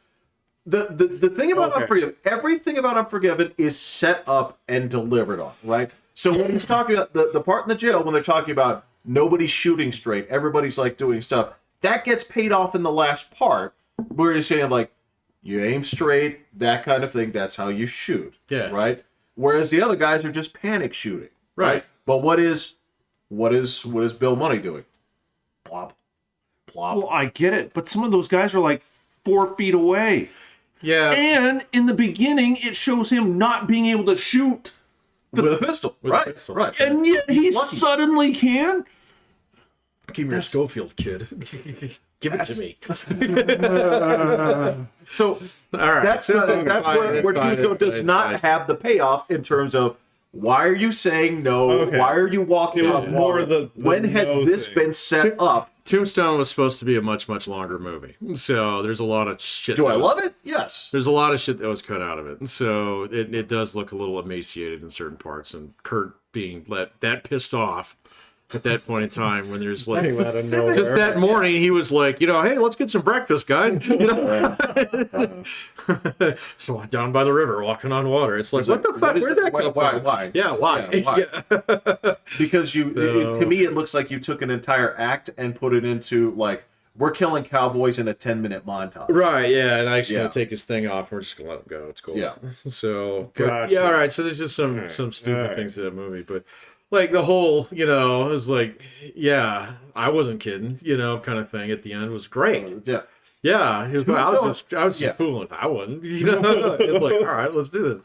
the thing about Unforgiven. Everything about Unforgiven is set up and delivered on, right? So when he's talking about the part in the jail, when they're talking about nobody's shooting straight, everybody's like doing stuff, that gets paid off in the last part, where you're saying like, you aim straight, that kind of thing. That's how you shoot. Yeah. Right. Whereas the other guys are just panic shooting. Right. But what is Bill Money doing? Plop. Plop. Well, I get it, but some of those guys are like 4 feet away. Yeah. And in the beginning, it shows him not being able to shoot, with a pistol. Right. Right. and yet he suddenly can. Give me your Schofield, kid. Give it to me. So, All right. that's where Tombstone does not have the payoff in terms of why are you saying no? Okay. Why are you walking on more water? the when has no this thing. been set up? Tombstone was supposed to be a much, much longer movie. So there's a lot of shit. Do I love it? Yes. There's a lot of shit that was cut out of it. So it does look a little emaciated in certain parts. And Kurt being that pissed off at that point in time when there's like Out of nowhere. just that morning he was like, hey, let's get some breakfast, guys. So I'm down by the river walking on water. It's like, what the fuck? Where'd that come from? Why? Yeah, why? Yeah, why? Because So- to me, it looks like you took an entire act and put it into like, we're killing cowboys in a 10-minute montage. Right, yeah, and Ike's Yeah. gonna take his thing off. We're just gonna let him go. It's cool. Yeah. So Gotcha. yeah, all right. So there's just some stupid All right. things to that movie, but like the whole, it was like, yeah, I wasn't kidding, kind of thing. At the end was great. Yeah. Yeah, I was just Yeah. fooling. I wasn't. It's like, all right, let's do this.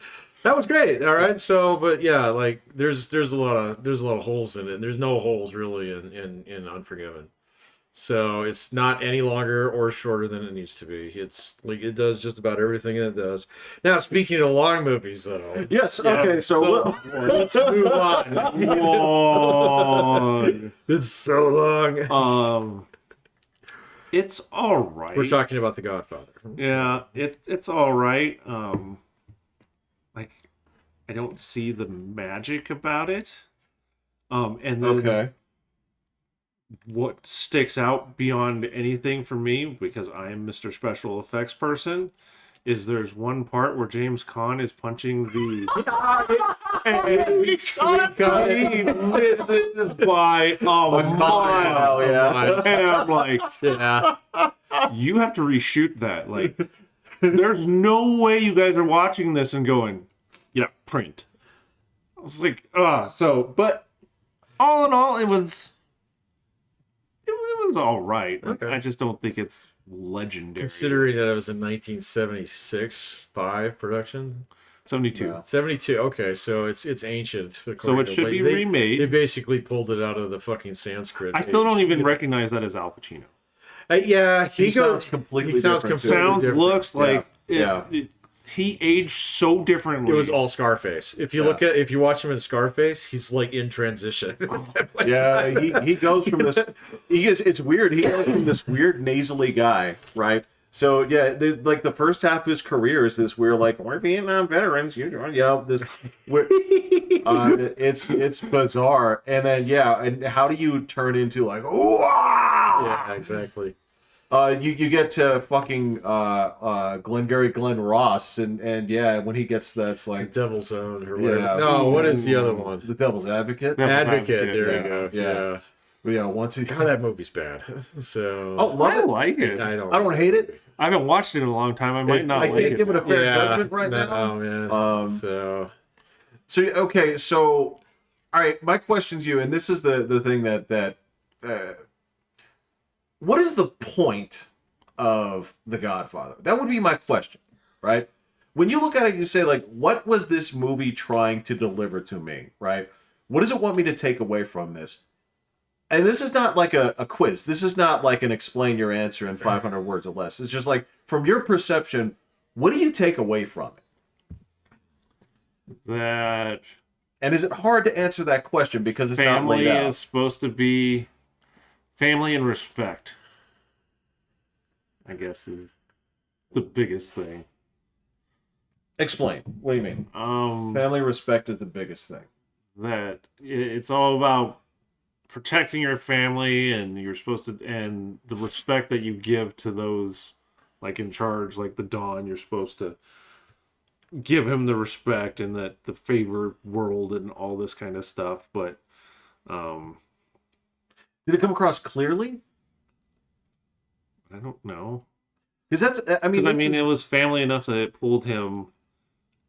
That was great. All right. So, but yeah, like there's a lot of holes in it. And there's no holes really in Unforgiven. So it's not any longer or shorter than it needs to be. It's like it does just about everything it does. Now, speaking of long movies, though. Yes. Yeah. Okay. So Let's move on. Long. It's so long. It's all right. We're talking about The Godfather. Yeah, it's all right. Like I don't see the magic about it. And then okay. what sticks out beyond anything for me, because I am Mr. Special Effects person, is there's one part where James Caan is punching the and misses by a mile. Yeah. And I'm like, Yeah. you have to reshoot that. Like, there's no way you guys are watching this and going, yeah, print. I was like, but all in all, it was all right. Like, Okay. I just don't think it's legendary. Considering that it was a 1976 production. 72. Yeah. 72. Okay, so it's ancient. So according it to- should like, be they remade. basically pulled it out of the fucking Sanskrit. I still don't age. even recognize that as Al Pacino. Yeah, He sounds completely different, too. Sounds, different. looks like Yeah. he aged so differently. It was all Scarface. If you if you watch him in Scarface, he's like in transition. Yeah, he goes from this. It's weird. He goes from this weird nasally guy, right? So yeah, like the first half of his career is this weird, like we're Vietnam veterans, this. It's bizarre, and then and how do you turn into like Yeah, exactly. You get to fucking Glenn Ross and when he gets that's like Devil's Own or whatever. Yeah. No, what is the other one? the Devil's Advocate. Yeah. Advocate. There Yeah, you go. yeah. Yeah. But once he God, that movie's bad. So. oh love I it. like it. I I don't hate it. I haven't watched it in a long time. I might not I like can't it. give it a fair Yeah. judgment right now. No, man. So. So okay, so all right, my question to you, and this is the thing that what is the point of The Godfather? That would be my question, right? When you look at it, you say, like, what was this movie trying to deliver to me, right? What does it want me to take away from this? And this is not like a quiz. This is not like an explain your answer in 500 words or less. It's just like, from your perception, what do you take away from it? That And is it hard to answer that question because it's not laid family out? is supposed to be family and respect, I guess, is the biggest thing. Explain. What do you mean? Family respect is the biggest thing. That it's all about protecting your family, and you're supposed to, and the respect that you give to those like in charge, like the Don. You're supposed to give him the respect, and that the favored world and all this kind of stuff. But Did it come across clearly? I don't know. Because that's, I mean, It was family enough that it pulled him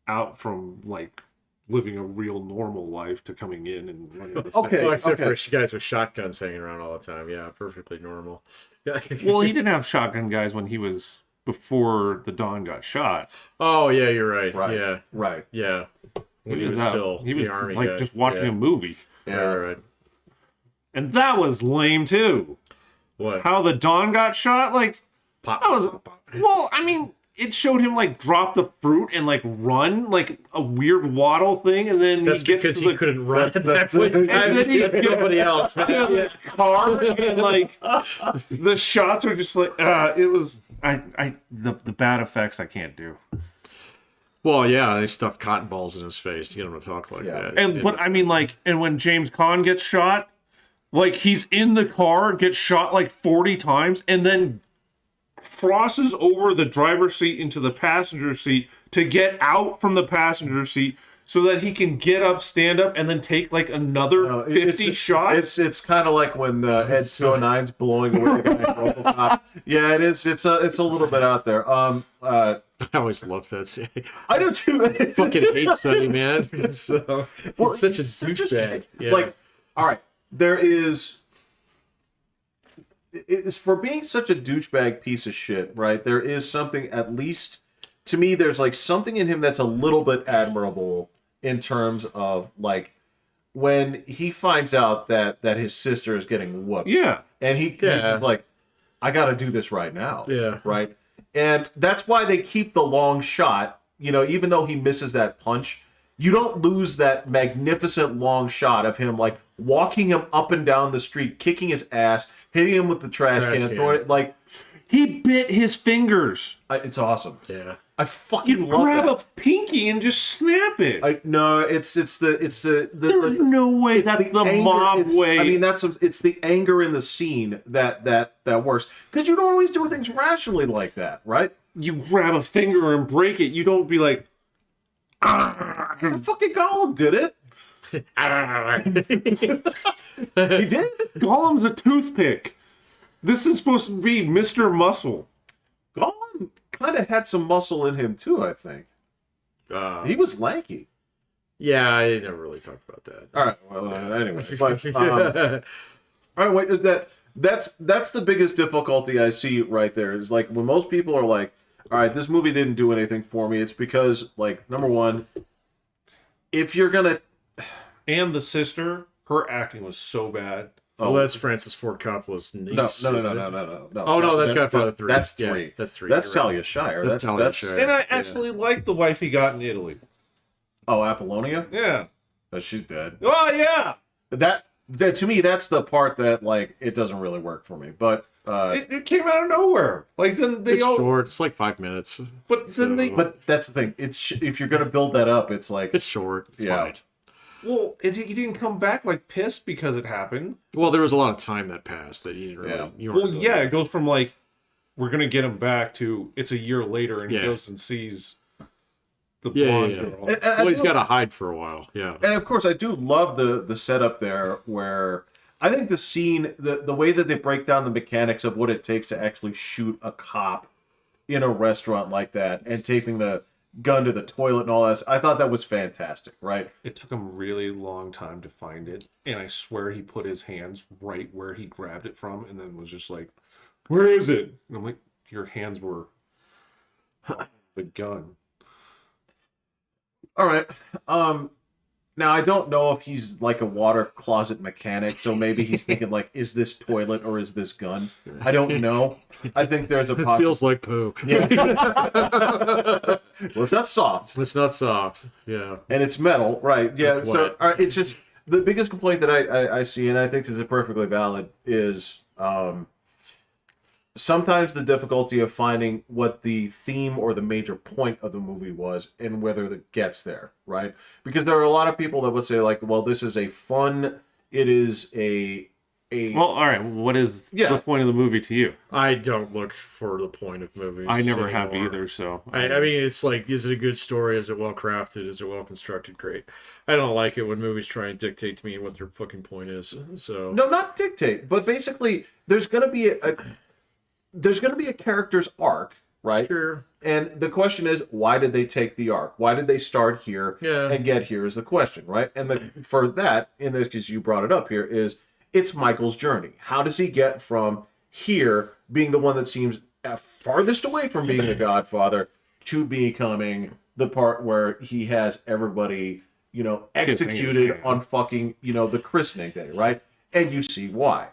out from like living a real normal life to coming in and running this Okay. Well, except for guys with shotguns hanging around all the time. Yeah, perfectly normal. Well, he didn't have shotgun guys when he was before the Don got shot. Oh, yeah, you're right. Right. Yeah. Right. Yeah. When he was out. still He was the army like guy. just watching a movie, Yeah. Right. and that was lame too. What? How the Don got shot, like Pop, that was pop, pop. well. I mean, it showed him like drop the fruit and like run like a weird waddle thing, and then That's he gets because to he the couldn't run at that that's point. it. And then he That's gets somebody else. to the car, and like the shots are just like it was. The bad effects I can't do. Well, yeah, they stuffed cotton balls in his face to get him to talk like that. And but I mean, like, and when James Caan gets shot, like he's in the car, gets shot like 40 times, and then crosses over the driver's seat into the passenger seat to get out from the passenger seat so that he can get up, stand up, and then take like another 50 shots. It's kind of like when Ed 209's blowing away the guy in Robocop. Yeah, it is. It's a little bit out there. I always loved that scene. I do too. Fucking hate Sonny, man. He's such a douchebag. Yeah. Like, all right, there is. It's for being such a douchebag piece of shit, right? There is something, at least to me, there's like something in him that's a little bit admirable in terms of like when he finds out that his sister is getting whooped. Yeah. And he's just like, I got to do this right now. Yeah. Right. And that's why they keep the long shot. You know, even though he misses that punch, you don't lose that magnificent long shot of him like walking him up and down the street, kicking his ass, hitting him with the trash can, throwing it like He bit his fingers. it's awesome. Yeah. I fucking You love grab that. a pinky and just snap it. No, it's the There's no way that's the anger, mob way. I mean, it's the anger in the scene that works because you don't always do things rationally like that, right? you grab a finger and break it. You don't be like, The fucking Gollum did it. He did. Gollum's a toothpick. This is supposed to be Mr. Muscle. Gollum kind of had some muscle in him too. I think he was lanky. Yeah, I never really talked about that. All right. Well, anyway, but, all right. Wait. That's the biggest difficulty I see right there. Is like when most people are like, "All right, this movie didn't do anything for me." It's because, like, number one, if you're gonna, And the sister, her acting was so bad. Oh, that's Francis Ford Coppola's niece. no. Oh, no, that's Godfather 3. That's Yeah, 3. that's 3. That's You're Talia right. Shire. That's Talia Shire. And I actually like the wife he got in Italy. Oh, Apollonia. Yeah. Oh, she's dead. Oh, yeah. That to me, that's the part that like it doesn't really work for me. But It came out of nowhere. Like, then they It's all... short. It's like 5 minutes. But then they... but that's the thing. It's if you're gonna build that up, it's like It's short. It's Yeah. fine. Well, he didn't come back, like, pissed because it happened. Well, there was a lot of time that passed that you didn't really. Yeah. You weren't Well, really- yeah, it goes from, like, we're going to get him back to it's a year later, and Yeah. he goes and sees the Yeah, blonde yeah. girl. And Well, he's got to hide for a while. Yeah. And of course, I do love the setup there, where I think the scene, the way that they break down the mechanics of what it takes to actually shoot a cop in a restaurant like that, and taping the gun to the toilet and all that, I thought that was fantastic. Right? It took him a really long time to find it, and I swear he put his hands right where he grabbed it from, and then was just like, "Where is it?" And I'm like, your hands were the gun. All right. Now I don't know if he's like a water closet mechanic, so maybe he's thinking like, is this toilet or is this gun? I don't know. I think there's a It feels like poo. Yeah. Well, it's not soft. It's not soft. Yeah. And it's metal, right? Yeah. It's So wet. it's just the biggest complaint that I see, and I think it's perfectly valid, is sometimes the difficulty of finding what the theme or the major point of the movie was and whether it gets there, right? Because there are a lot of people that would say like, well, this is it is a Well, all right. What is Yeah. the point of the movie to you? I don't look for the point of movies. I never have anymore. either. So I mean, it's like, is it a good story? Is it well crafted? Is it well constructed? Great. I don't like it when movies try and dictate to me what their fucking point is. So no, not dictate, but basically there's going to be a character's arc, right? sure. And the question is, why did they take the arc? Why did they start here Yeah. and get here is the question, right? And for that, in this case, you brought it up here, is it's Michael's journey. How does he get from here, being the one that seems farthest away from being the Godfather, to becoming the part where he has everybody, executed on fucking, the christening day, right? And you see why,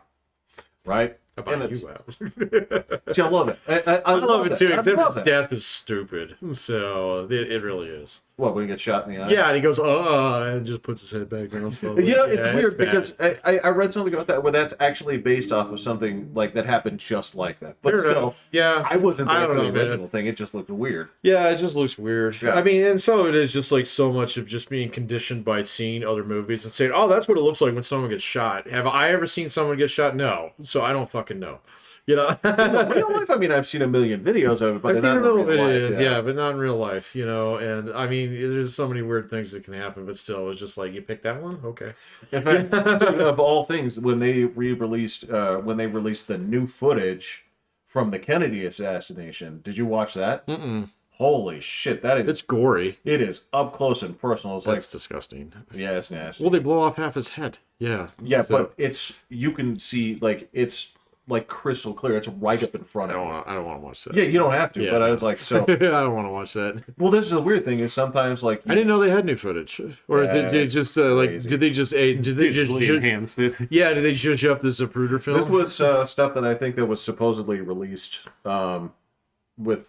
right? About And you, Al. See, I love it. I love it too, I except love his that. death is stupid. So it really is. What, when he gets shot in the eye? Yeah, and he goes, and just puts his head back down slowly. It's Yeah, weird bad. because I read something about that where that's actually based off of something like that happened just like that. But Fair still, enough. Yeah, I wasn't I there don't for know, the man. original thing. It just looked weird. Yeah, it just looks weird. Yeah. I mean, and some of it is just like so much of just being conditioned by seeing other movies and saying, "Oh, that's what it looks like when someone gets shot." Have I ever seen someone get shot? No, so I don't fucking know. You know, In real life, I mean, I've seen a million videos of it, but I've they're seen not little in real videos, life. yeah, but not in real life. You know, and I mean, there's so many weird things that can happen, but still, it's just like you pick that one, okay. In fact, of all things, when they released the new footage from the Kennedy assassination, did you watch that? Mm-mm. Holy shit, that is It's gory. it is up close and personal. It's That's disgusting. yeah, it's nasty. Well, they blow off half his head. Yeah. Yeah, So, but you can see like it's like crystal clear. It's right up in front I of don't you. want. I don't want to watch that. Yeah, you don't have to, Yeah. but I was like, so. I don't want to watch that. Well, this is the weird thing is sometimes like I didn't know they had new footage, or Yeah, did they it's just crazy. did they just digitally enhanced it. yeah? Did they judge up the Zapruder film? this was stuff that I think that was supposedly released with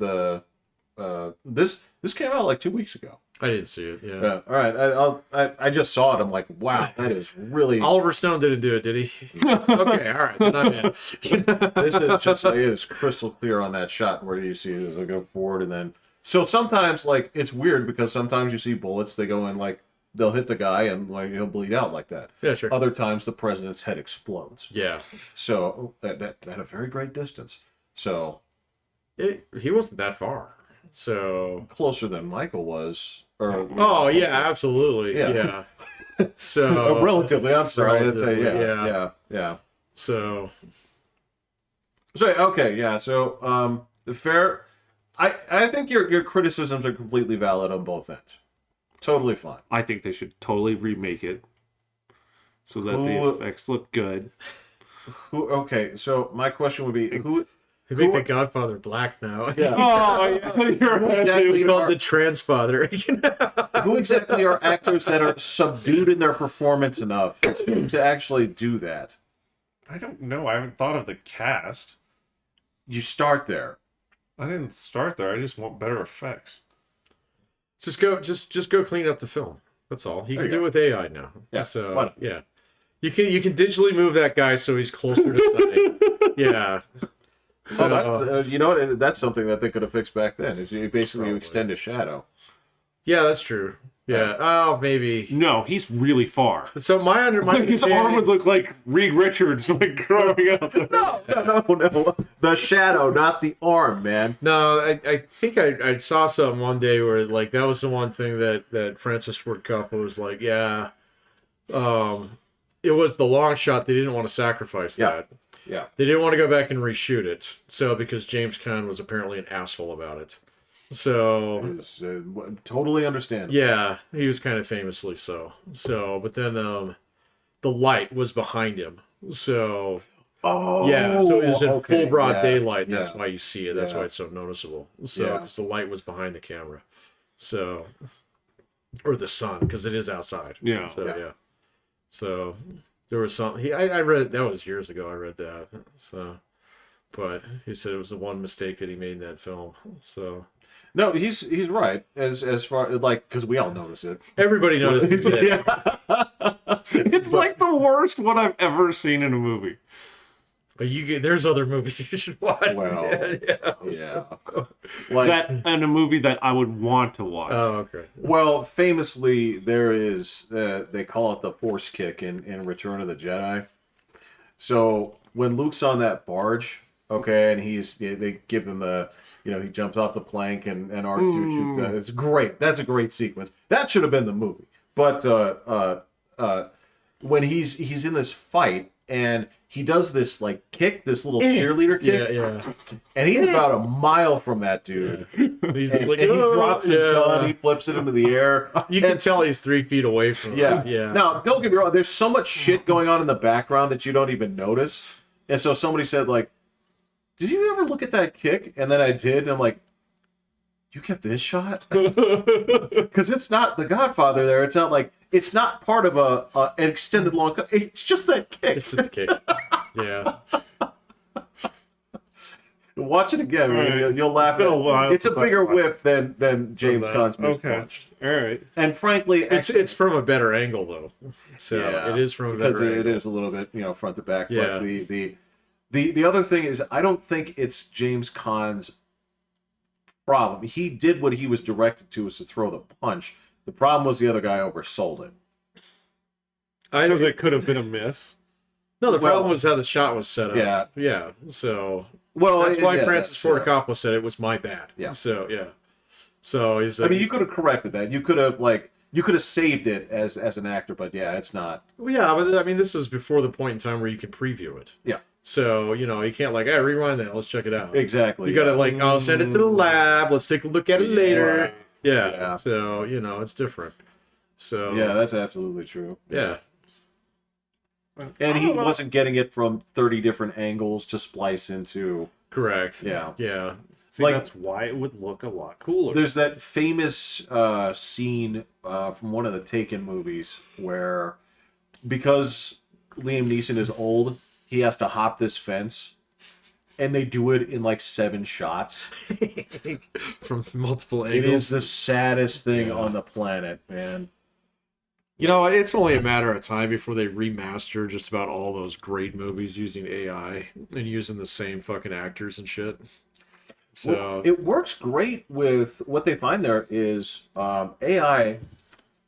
this came out like 2 weeks ago. I didn't see it. Yeah. Yeah. All right. I just saw it. I'm like, wow, that is really. Oliver Stone didn't do it, did he? Okay, all right, then I'm in. This is just it is crystal clear on that shot where you see it go forward and then. So sometimes like it's weird because sometimes you see bullets they go in like they'll hit the guy and like he'll bleed out like that. Yeah, sure. Other times the president's head explodes. Yeah, So at a very great distance. So he wasn't that far. So. closer than Michael was. Or Oh yeah, absolutely. Yeah. Yeah. So. relatively. I'm sorry. I'd say Relatively, yeah. So. So okay, yeah. So fair. I think your criticisms are completely valid on both ends. Totally fine. I think they should totally remake it so that the Who- effects look good. Okay, so my question would be who They make the Godfather black now. Yeah. Oh, yeah, you're right. exactly We call it are, the Transfather. who exactly are actors that are subdued in their performance enough to actually do that? I don't know. I haven't thought of the cast. You start there. I didn't start there. I just want better effects. Just go clean up the film. That's all. You There can you do go. it with AI now. Yeah, So why not? yeah. You can digitally move that guy so he's closer to sight. Yeah. So That's, you know what? That's something that they could have fixed back then. Is you basically Probably. extend a shadow. yeah, that's true. Yeah. Oh, maybe. No, he's really far. So my His arm understanding. would look like Reed Richards, like growing up. No. The shadow, not the arm, man. No, I think I saw something one day where like that was the one thing that Francis Ford Coppola was like, yeah, it was the long shot. They didn't want to sacrifice Yeah. that. Yeah. They didn't want to go back and reshoot it. So because James Caan was apparently an asshole about it. So Is totally understandable. yeah, he was kind of famously so. So but then the light was behind him. So Oh, Yeah, so it was in okay, full broad yeah, daylight, and that's yeah, why you see it. That's yeah. why it's so noticeable. So, Yeah. because the light was behind the camera. So, or the sun, because it is outside. Yeah. So, Yeah. yeah. So, there was something. I read, that was years ago, I read that. So, but he said it was the one mistake that he made in that film. So, No, he's right as far like because we all notice it. everybody noticed it. Yeah. It's like the worst one I've ever seen in a movie. But there's other movies you should watch. Well, yeah. Yeah, like That and a movie that I would want to watch. Oh, okay. well, famously there is they call it the Force kick in Return of the Jedi. So when Luke's on that barge, okay, and they give him the he jumps off the plank and R2 shoots that. It's great. That's a great sequence. That should have been the movie. But when he's in this fight and he does this like kick, this little cheerleader kick, Yeah. and he's about a mile from that dude. He's And, like, and he "Oh," drops his yeah. gun, he flips it into the air. You can tell he's 3 feet away from Yeah. him. Yeah. Now, don't get me wrong. There's so much shit going on in the background that you don't even notice. And so somebody said, like, did you ever look at that kick? And then I did. And I'm like, you kept this shot? Because it's not The Godfather there. It's not like, it's not part of an extended long cut. It's just that kick. It's just a kick. Yeah. Watch it again. Right. You'll laugh. Been a while It's a since I bigger watched whiff than James Caan's Okay. mispunched. All right. And frankly, It's from a better angle though. So yeah, it is from a because better it angle. is a little bit front to back. Yeah. But the other thing is I don't think it's James Caan's problem. He did what he was directed to, was to throw the punch. The problem was the other guy oversold it. Because it could have been a miss. No, the Well- problem was how the shot was set up. Yeah. Yeah. So Well, that's why yeah, Francis that's, Ford Coppola said it was my bad. Yeah. So yeah. So he's. I mean, you could have corrected that. You could have saved it as an actor, but yeah, it's not. Well, yeah, but I mean, this is before the point in time where you can preview it. Yeah. So you can't like, hey, rewind that. Let's check it out. Exactly. You gotta like, I'll send it to the lab. Let's take a look at it later. Right. Yeah. Yeah. So it's different. So Yeah, that's absolutely true. yeah. And he wasn't getting it from 30 different angles to splice into. Correct. Yeah. Yeah. See, Like- that's why it would look a lot cooler. There's that famous scene from one of the Taken movies where, because Liam Neeson is old, he has to hop this fence, and they do it in like 7 shots. From multiple It angles. is the saddest thing Yeah. on the planet, man. It's only a matter of time before they remaster just about all those great movies using AI and using the same fucking actors and shit. So Well, it works great with what they find there is AI.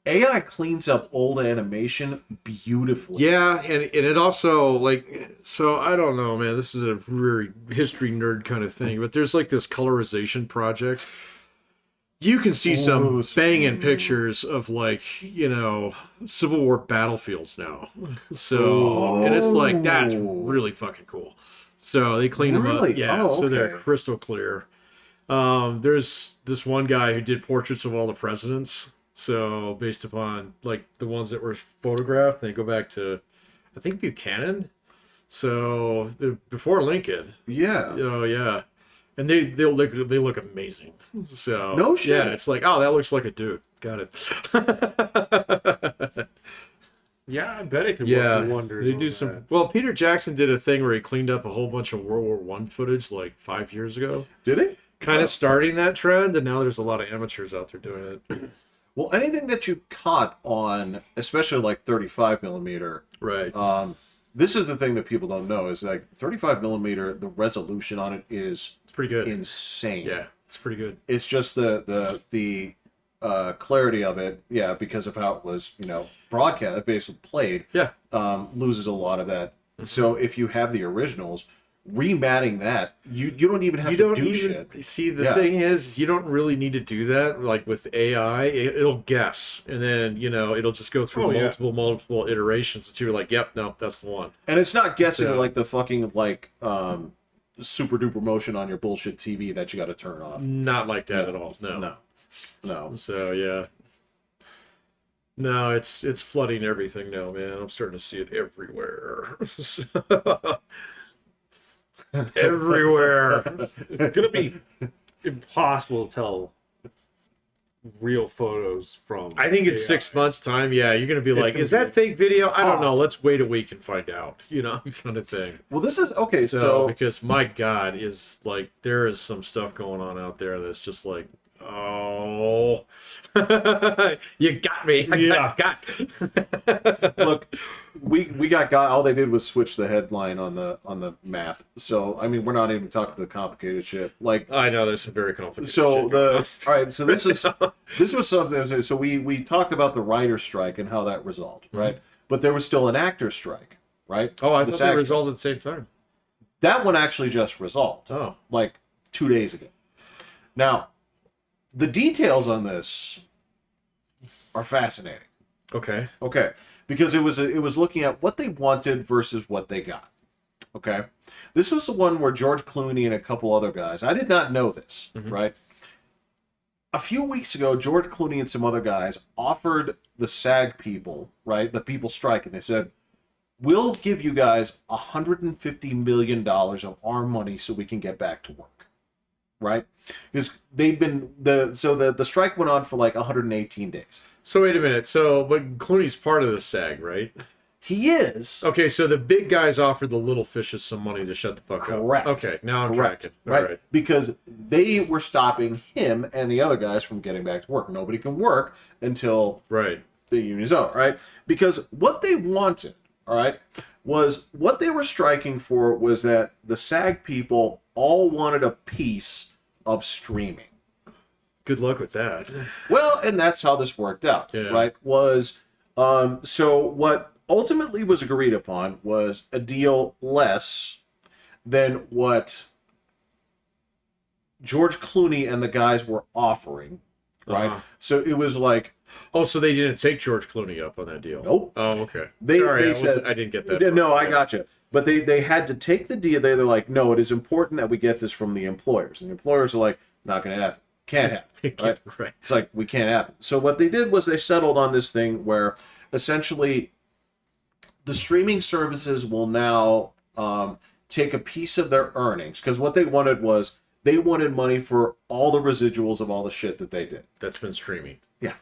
AI cleans up old animation beautifully. yeah, and it also so I don't know, man. This is a very history nerd kind of thing, but there's like this colorization project. You can see some Ooh, banging pictures of Civil War battlefields now. So and it's like that's really fucking cool. So they clean them up, Really? yeah. Oh, So they're okay. crystal clear. There's this one guy who did portraits of all the presidents. So based upon like the ones that were photographed, they go back to, I think Buchanan. So before Lincoln. Yeah. Oh yeah, and they look amazing. So No shit. Yeah, it's like, oh, that looks like a dude. Got it. Yeah, I bet it could Yeah, work wonders. they on do that. some. Well, Peter Jackson did a thing where he cleaned up a whole bunch of World War One footage like 5 years ago, Did it? kind of starting that trend, and now there's a lot of amateurs out there doing it. Well, anything that you caught on, especially like 35 millimeter, Right. this is the thing that people don't know is like 35 millimeter, the resolution on it is It's pretty good. insane. Yeah, it's pretty good. It's just the clarity of it, yeah, because of how it was, broadcast, basically played, Yeah. loses a lot of that. So if you have the originals, rematting that, you don't even have You to don't do even shit. see the Yeah. thing is you don't really need to do that. Like with AI, it'll guess, and then it'll just go through Oh, yeah. multiple iterations until you're like, yep, no, that's the one. And it's not guessing So- like the fucking super duper motion on your bullshit TV that you got to turn off. Not like that at all. No. So yeah. No, it's flooding everything now, man. I'm starting to see it everywhere. So, everywhere. It's gonna be impossible to tell real photos from. I think in AI. 6 months' time, yeah, you're gonna be like, gonna is be that fake video? I don't know. tough. Let's wait a week and find out. You know, kind of thing. Well, this is okay. So So because my God, is like there is some stuff going on out there that's just like, oh, you got me. I got. look, we got all they did was switch the headline on the map. So I mean, we're not even talking the complicated shit. Like, I know there's some very complicated. so shit the all right. So this was something. So we talked about the writer's strike and how that resolved, right? But there was still an actor's strike, right? Oh, I The thought SAG they strike. resolved at the same time. That one actually just resolved. Oh, Like 2 days ago. Now, the details on this are fascinating. okay. Okay, because it was looking at what they wanted versus what they got. Okay, this was the one where George Clooney and a couple other guys. I did not know this, right? A few weeks ago, George Clooney and some other guys offered the SAG people, right, the people striking. They said, "We'll give you guys $150 million of our money so we can get back to work." Right? Because they've been the strike went on for like 118 days. So wait a minute. So, but Clooney's part of the SAG, right? He is Okay, so the big guys offered the little fishes some money to shut the fuck correct. up. Okay, now I'm Correct. tracking. Right? All right. Because they were stopping him and the other guys from getting back to work. Nobody can work until Right. the union's over, right? Because what they wanted, all right, was what they were striking for was that the SAG people all wanted a piece of streaming. Good luck with that. Well, and that's how this worked out, Yeah. right? Was so what ultimately was agreed upon was a deal less than what George Clooney and the guys were offering, right? Uh-huh. So it was like, Oh, so they didn't take George Clooney up on that deal? Nope. Oh, okay. They Sorry, said I didn't get that. No, part. I got you. But they had to take the deal. They're like, no, it is important that we get this from the employers. And the employers are like, not going to happen. Can't happen. Right? Right. It's like, we can't happen. So what they did was they settled on this thing where essentially the streaming services will now take a piece of their earnings. Because what they wanted was they wanted money for all the residuals of all the shit that they did. That's been streaming. Yeah.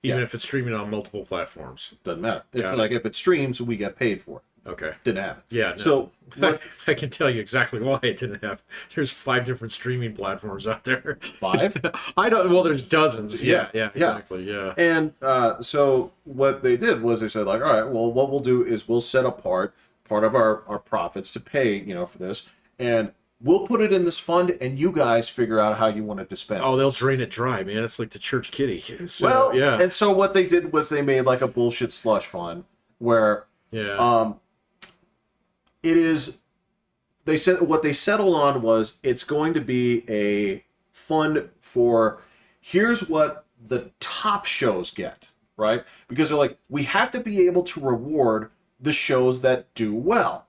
Even Yeah. if it's streaming on multiple platforms. Doesn't matter. It's Got it. like if it streams, we get paid for it. Okay. Didn't happen. Yeah. No. So what, I can tell you exactly why it didn't have. There's 5 different streaming platforms out there. 5? I don't. Well, there's dozens. Yeah. Yeah. Yeah. Exactly. Yeah. And so what they did was they said, like, all right, well, what we'll do is we'll set apart part of our profits to pay, for this, and we'll put it in this fund, and you guys figure out how you want to dispense. Oh, they'll drain it dry, man. It's like the church kitty. So, well, yeah. And so what they did was they made like a bullshit slush fund where Yeah. it is. They said what they settled on was it's going to be a fund for here's what the top shows get, right? Because they're like, we have to be able to reward the shows that do well,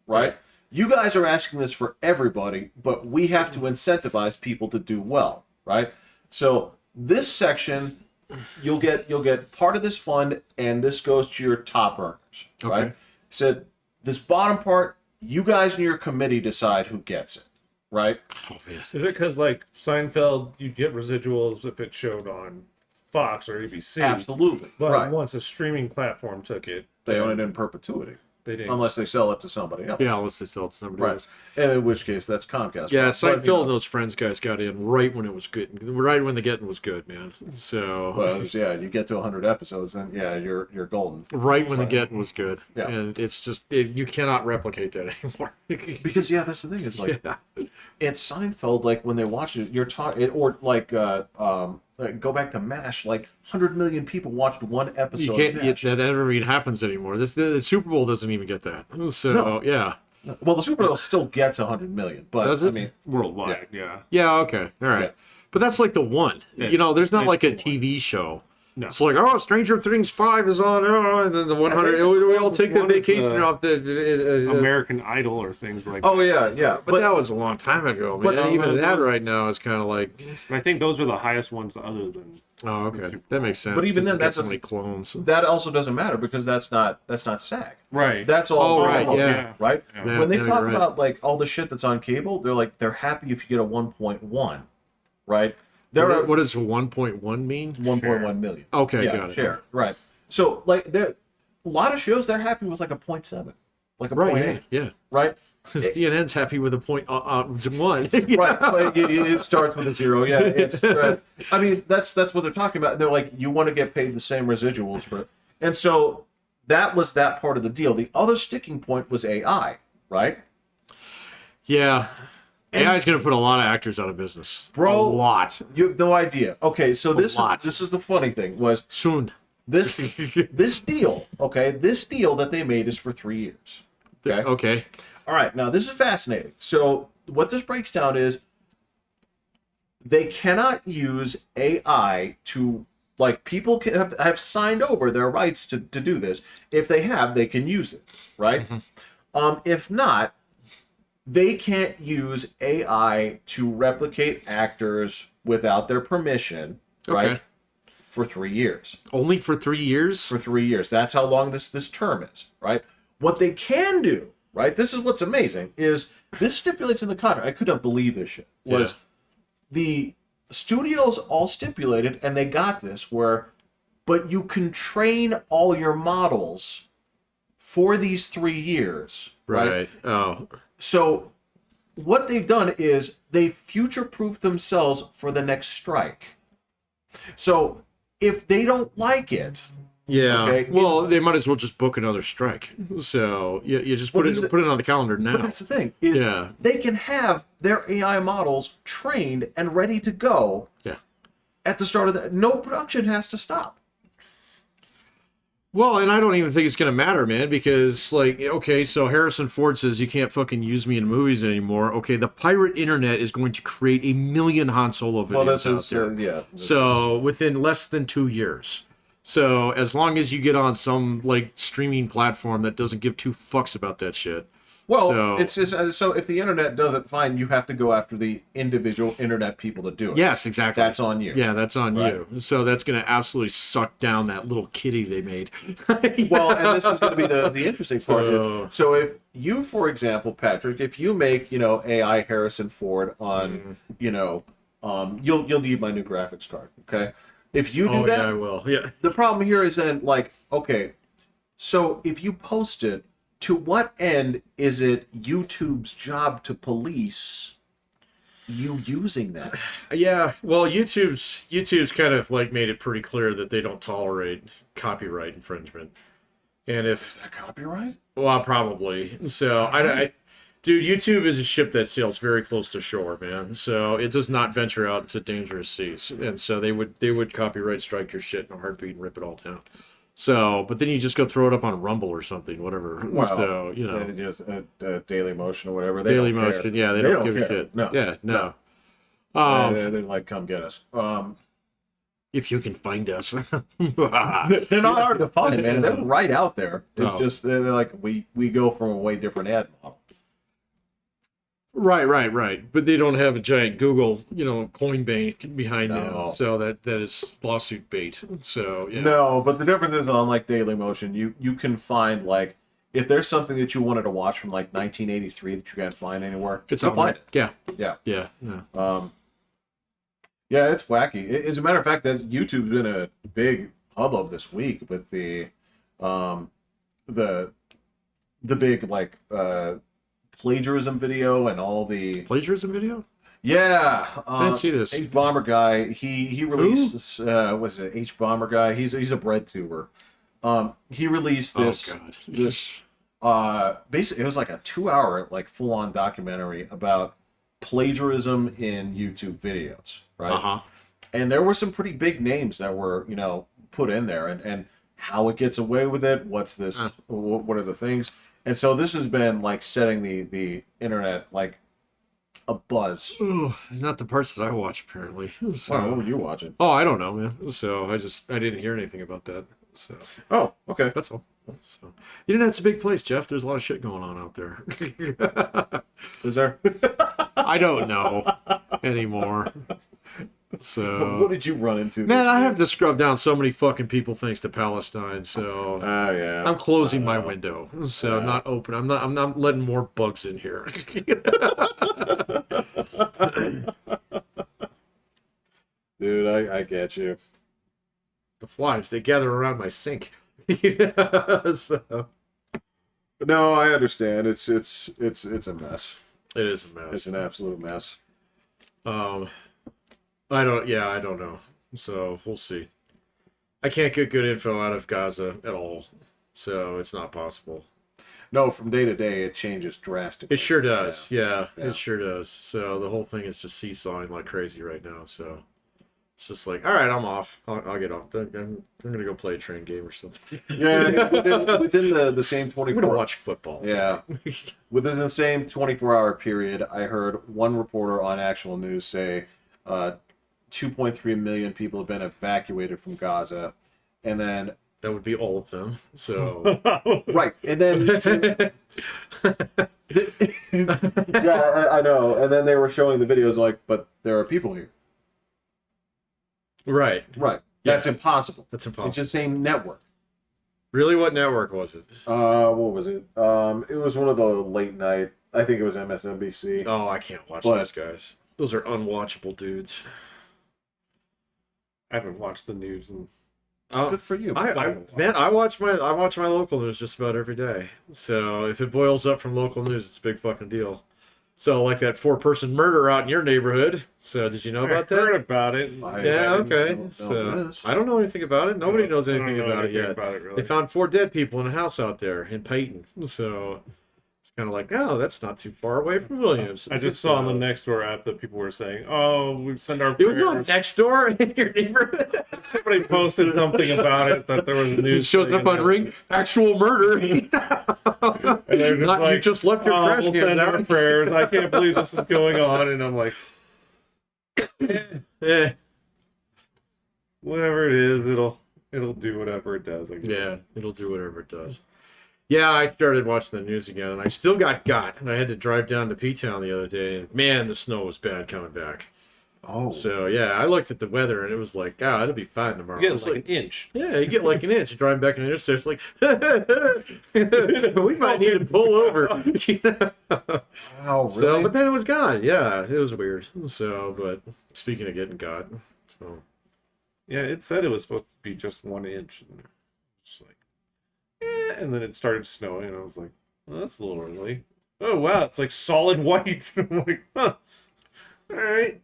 right? You guys are asking this for everybody, but we have to incentivize people to do well, right? So this section, you'll get part of this fund, and this goes to your top earners, right? Okay. Said this bottom part, you guys in your committee decide who gets it, right? Oh, man. Is it because like Seinfeld, you get residuals if it showed on Fox or ABC? Absolutely, But right. once a streaming platform took it, They own it in perpetuity, they didn't. unless they sell it to somebody else. Yeah, unless they sell it to somebody Right. else. And in which case, that's Comcast. Yeah, But, Seinfeld and those Friends guys got in right when it was good. Right when the getting was good, man. So Well, yeah, you get to 100 episodes, then yeah, you're golden. right when the getting was good. Yeah. And it's just you cannot replicate that anymore. Because yeah, that's the thing. It's like yeah. it's Seinfeld. Like when they watch it, you're talking, or like go back to MASH. Like 100 million people watched one episode. You can't. of MASH. That never even happens anymore. The Super Bowl doesn't even get that. So No. yeah. Well, the Super Bowl still gets 100 million, but Does I it? mean, Worldwide, yeah. Yeah. Okay. All right. Yeah. But that's like the one. Yeah, There's not it's like a the one. TV show No. It's like, oh, Stranger Things 5 is on, and then the 100. We all take the One is vacation the off the American Idol or things like Oh that. yeah. But that was a long time ago. but, Man. Even that those- right now is kind of like, I think those are the highest ones other than... oh, okay, that makes sense. But even 'cause then, it's got that's so a- many clones. that also doesn't matter because that's not SAG. Right. That's all. Oh, right, all- yeah. Right. Yeah, When they yeah, talk you're right. about like all the shit that's on cable, they're happy if you get a 1.1, right? There are What does 1.1 mean? 1.1 million. Okay, yeah, got it. share. Right. So like there, a lot of shows they're happy with like a 0.7, like a Right, 0.8, yeah. right? Because CNN's happy with a point one. Right. Like, it starts with a 0. Yeah. It's. I mean, that's what they're talking about. They're like, you want to get paid the same residuals for it, and so that was that part of the deal. The other sticking point was AI, right? Yeah. AI is going to put a lot of actors out of business. Bro, a lot. You have no idea. Okay, so lot. this is the funny thing was Soon. this this deal. Okay, this deal that they made is for 3 years. Okay. Okay. All right. Now this is fascinating. So what this breaks down is they cannot use AI to like people have signed over their rights to do this. If they have, they can use it. Right. If not, they can't use AI to replicate actors without their permission, right? Okay. For 3 years. Only for 3 years? For 3 years. That's how long this term is, right? What they can do, right? This is what's amazing, is this stipulates in the contract. I could not believe this shit. Was the studios all stipulated, and they got this, but you can train all your models for these 3 years, right? Oh. So what they've done is they future-proof themselves for the next strike. So if they don't like it, Yeah. Okay. Well, they might as well just book another strike. So you just put Well, put it on the calendar now. but that's the thing, is Yeah. they can have their AI models trained and ready to go Yeah. at the start of the... No production has to stop. Well, and I don't even think it's going to matter, man, because, like, okay, so Harrison Ford says you can't fucking use me in movies anymore. Okay, the pirate internet is going to create 1 million Han Solo videos out there. yeah. So within less than 2 years. So as long as you get on some, like, streaming platform that doesn't give two fucks about that shit. Well, So- it's just so if the internet does it, fine. You have to go after the individual internet people to do it. Yes, exactly. That's on you. Yeah, that's on Right. you. So that's going to absolutely suck down that little kitty they made. Well, and this is going to be the interesting part. So- So if you, for example, Patrick, if you make AI Harrison Ford on you'll need my new graphics card. Okay, if you do Oh, that, yeah, I will. Yeah. the problem here is then okay, so if you post it, to what end is it YouTube's job to police you using that? Yeah, well, YouTube's kind of like made it pretty clear that they don't tolerate copyright infringement, and Is that copyright? well, probably. So dude, YouTube is a ship that sails very close to shore, man. So it does not venture out into dangerous seas, and so they would copyright strike your shit in a heartbeat and rip it all down. So, but then you just go throw it up on Rumble or something, whatever. Well, so just Daily Motion or whatever. They Daily don't care. Motion, yeah, they don't give a care. shit. No, Yeah, no. they're like, come get us. If you can find us. They're not hard to find, man. They're right out there. It's Oh. just they're like we go from a way different ad model. Right. But they don't have a giant Google, coin bank behind No. them. So that is lawsuit bait. So yeah. No, but the difference is on like Daily Motion, you can find like if there's something that you wanted to watch from like 1983 that you can't find anywhere, It's you'll on find there. it. Yeah. Yeah. Yeah. Yeah, it's wacky. As a matter of fact, that YouTube's been a big hubbub this week with the big like plagiarism video and all the Plagiarism video? yeah. I didn't see this. H Bomber guy. He released this. Was it H Bomber guy? He's a bread tuber. He released this Oh, God. this basically it was like a 2-hour like full on documentary about plagiarism in YouTube videos, right? Uh-huh. And there were some pretty big names that were put in there and how it gets away with it. What's this? What are the things? And so this has been like setting the internet like a buzz. Ugh, not the parts that I watch apparently. So, Wow, what were you watching? oh, I don't know, man. So I didn't hear anything about that. So Oh, okay. that's all. So the internet's a big place, Jeff. There's a lot of shit going on out there. Is there? I don't know anymore. What So did you run into? man, I have to scrub down so many fucking people thanks to Palestine. So Oh yeah. I'm closing my window. So not open. I'm not letting more bugs in here. Dude, I get you. The flies, they gather around my sink. So No, I understand. It's a mess. it is a It's mess. an absolute mess. I don't know. So we'll see. I can't get good info out of Gaza at all. So it's not possible. No, from day to day it changes drastically. It sure does. Yeah, Yeah. it sure does. So the whole thing is just seesawing like crazy right now. So it's just like, all right, I'm off. I'll get off. I'm gonna go play a train game or something. Yeah, within the same I'm 24 gonna watch football. Yeah. Within the same 24-hour period, I heard one reporter on actual news say 2.3 million people have been evacuated from Gaza. And then, That would be all of them. So right, and then, yeah, I know. And then they were showing the videos like, but there are people here. right. Right. That's impossible. That's It's impossible. the same network. Really, what network was it? What was it? It was one of the late night, I think it was MSNBC. Oh, I can't watch But- those guys. Those are unwatchable dudes. I haven't watched the news and Oh, Good for you. I watch my local news just about every day. So if it boils up from local news, it's a big fucking deal. So like that 4-person murder out in your neighborhood. So did you know about I heard that? about it. Yeah, okay. So I don't know anything about it. Nobody knows anything about it yet. About it, really. They found 4 dead people in a house out there in Peyton. So it's kind of like, oh, that's not too far away from Williams. I just saw on the Nextdoor app that people were saying, "Oh, we send our It was not prayers." next door in your neighborhood. Somebody posted something about it that there was a It news. shows thing up on and Ring. Actual murder. And they're just Not like, you just left your "Oh, trash we'll cans send our out. prayers. I can't believe this is going on." And I'm like, Eh. whatever it is, it'll do whatever it does. I guess. Yeah, it'll do whatever it does. Yeah, I started watching the news again, and I still got. And I had to drive down to P-Town the other day, and man, the snow was bad coming back. Oh. So yeah, I looked at the weather, and it was like, oh, it'll be fine tomorrow. You I get was like an inch. yeah, you get like an inch. You drive back in the interstate, it's like, we might need to pull over. Wow, really? So, but then it was gone. Yeah, it was weird. So, but speaking of getting God, so Yeah, it said it was supposed to be just 1 inch. And just like, and then it started snowing, and I was like, well, that's a little early. Oh wow, it's like solid white. I'm like, huh. All right.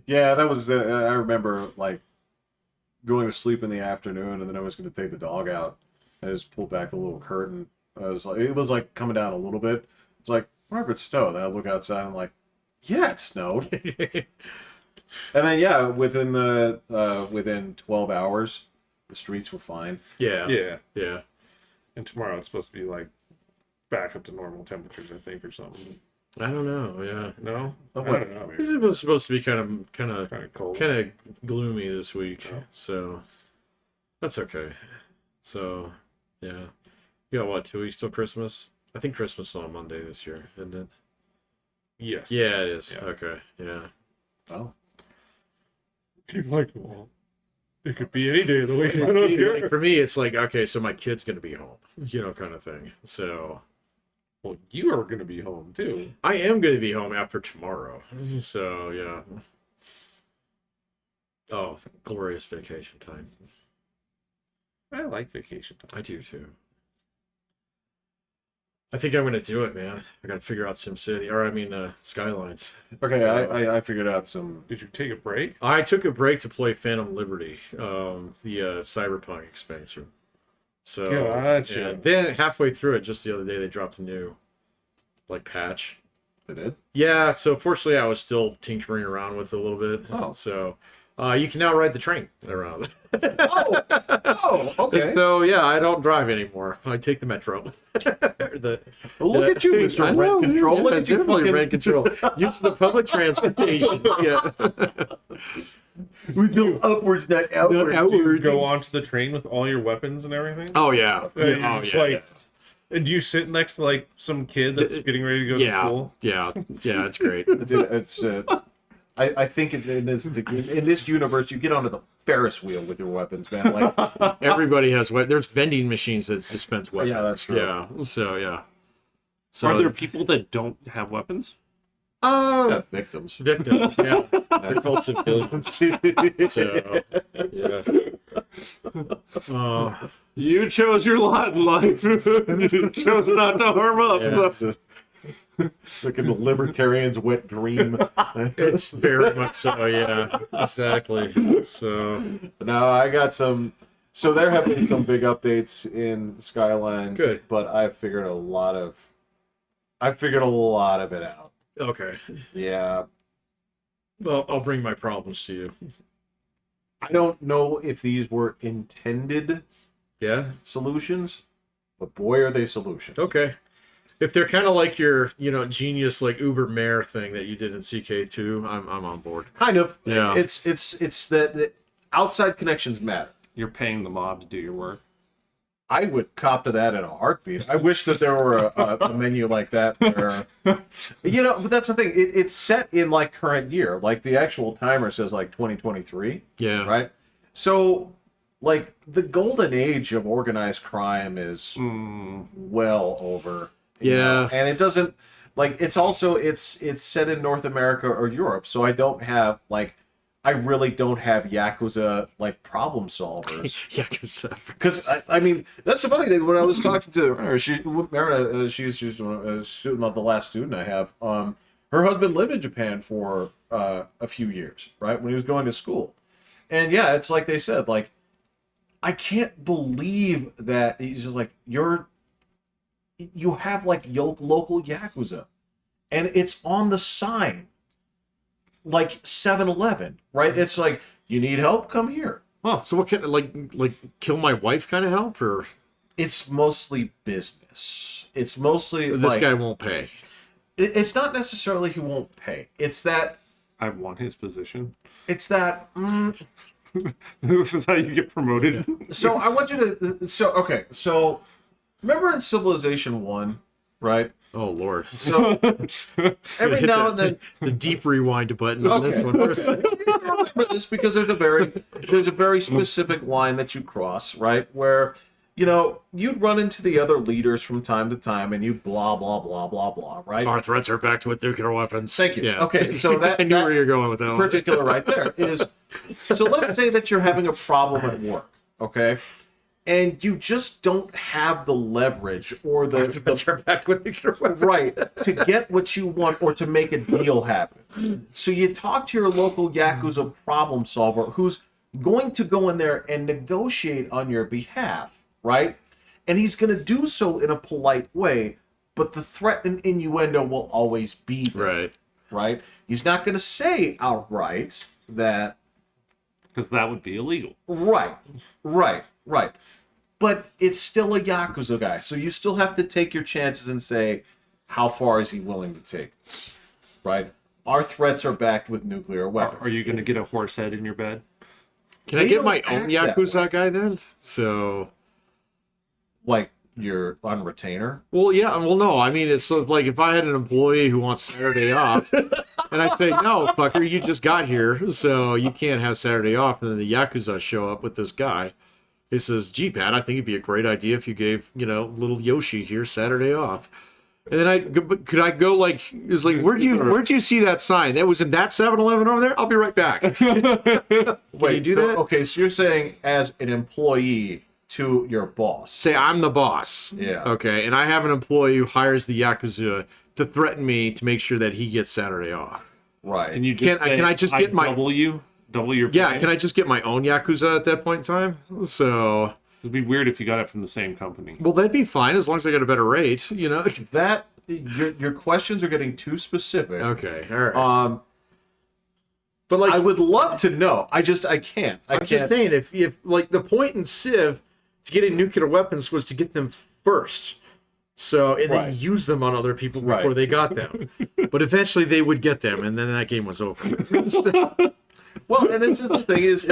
Yeah, that was. I remember like going to sleep in the afternoon, and then I was going to take the dog out. I just pulled back the little curtain. I was like, it was like coming down a little bit. It's like, where if it snowed? Then I look outside. And I'm like, yeah, it snowed. And then yeah, within 12 hours, the streets were fine. yeah. And tomorrow it's supposed to be like back up to normal temperatures, I think, or something. I don't know. Yeah, No, Oh, I don't know. this Maybe is supposed to be kind of kind of cold. gloomy this week, Oh. so that's okay. So yeah, you got what, 2 weeks till Christmas? I think Christmas is on Monday this year, isn't it? Yes. Yeah, it is. Yeah. Okay, yeah. Oh, You're like, well, it could be any day of the week. I don't See, care. like, for me, it's like, okay, so my kid's gonna be home, kind of thing. So Well, you are going to be home too. I am gonna be home after tomorrow. So yeah. Oh, glorious vacation time. I like vacation time. I do too. I think I'm gonna do it, man. I gotta figure out SimCity, or I mean, Skylines. okay. I figured out some. Did you take a break? I took a break to play Phantom Liberty, the Cyberpunk expansion. So Gotcha. yeah. Then halfway through it, just the other day, they dropped a new patch. They did. Yeah. So fortunately, I was still tinkering around with it a little bit. Oh. So You can now ride the train around. Okay. So yeah, I don't drive anymore. I take the metro. Well, look at you, Mr. I Rent know, Control. yeah, Look at you, definitely fucking rent control. Use the public transportation. Yeah. We go upwards, not outwards. Do you go onto the train with all your weapons and everything? Oh yeah. You're Oh just yeah. like, Yeah. And do you sit next to like some kid that's getting ready to go to school? Yeah, it's great. It's. I think in this universe, you get onto the Ferris wheel with your weapons, man. Like Everybody has there's vending machines that dispense weapons. Yeah, that's true. Yeah, so yeah. So Are there people that don't have weapons? victims. Victims? Yeah, they're called civilians. So yeah. You chose your lot in life. You chose not to harm others. It's just looking the libertarian's wet dream. It's very much so. Yeah, exactly. So No, I got some. So there have been some big updates in Skylands. Good. But I figured a lot of it out. okay. Yeah. Well, I'll bring my problems to you. I don't know if these were intended Yeah. solutions, but boy, are they solutions. Okay. If they're kind of like your, genius like Uber Mare thing that you did in CK2, I'm on board. Kind of. Yeah. It's that outside connections matter. You're paying the mob to do your work. I would cop to that in a heartbeat. I wish that there were a menu like that where, but that's the thing. It's set in like current year. Like the actual timer says like 2023. Yeah. Right. So like the golden age of organized crime is well over. you know, and it doesn't like it's also it's set in North America or Europe. So I really don't have Yakuza like problem solvers. Yakuza. Because I mean, that's the funny thing. When I was talking to her, she's a student, not the last student I have. Her husband lived in Japan for a few years, right, when he was going to school, and yeah, it's like they said, like I can't believe that he's just like you have like local Yakuza, and it's on the sign. Like 7-Eleven, right? It's like, you need help? Come here. Oh, so what kind of like kill my wife kind of help, or It's mostly business. It's mostly this guy won't pay? It's not necessarily he won't pay. It's that. I want his position. It's that. This is how you get promoted. So I want you to. So remember in Civilization 1, right? Oh Lord! So every now and then, the deep rewind button on this Okay. one first. remember this because there's a very specific line that you cross, right? Where you'd run into the other leaders from time to time, and you blah blah blah blah blah, right? Our threats are backed with nuclear weapons. Thank you. Yeah. Okay, so that I knew that where you're going with that one. particular right there is. So let's say that you're having a problem at work, okay? And you just don't have the leverage or the Threats are backed with nuclear weapons. right to get what you want or to make a deal happen. So you talk to your local Yakuza problem solver who's going to go in there and negotiate on your behalf, right? And he's going to do so in a polite way, but the threat and innuendo will always be there, Right. right? He's not going to say outright that Because that would be illegal. Right. But it's still a Yakuza guy, so you still have to take your chances and say, how far is he willing to take this? Right? Our threats are backed with nuclear weapons. Are you going to get a horse head in your bed? Can I They get don't my own act that Yakuza guy then? So, Like, you're on retainer? well, yeah, well, no. I mean, it's so, like if I had an employee who wants Saturday off, and I say, no, fucker, you just got here, so you can't have Saturday off, and then the Yakuza show up with this guy. He says, gee, Pat, I think it'd be a great idea if you gave, little Yoshi here Saturday off. And then could I go like, it's like, where'd you see that sign? That was in that 7-Eleven over there? I'll be right back. Wait, you do that? Okay, so you're saying as an employee to your boss. Say I'm the boss. Yeah. Okay, and I have an employee who hires the Yakuza to threaten me to make sure that he gets Saturday off. Right. And you just Can I just get my double your Yeah, pay? can I just get my own Yakuza at that point in time? So It'd be weird if you got it from the same company. well, that'd be fine as long as I get a better rate, that your questions are getting too specific. Okay, all right. But like, I would love to know. I can't. I I'm can't. just saying, if like the point in Civ to getting nuclear weapons was to get them first, so and Right. then use them on other people before Right. they got them. But eventually they would get them, and then that game was over. Well, and this is the thing is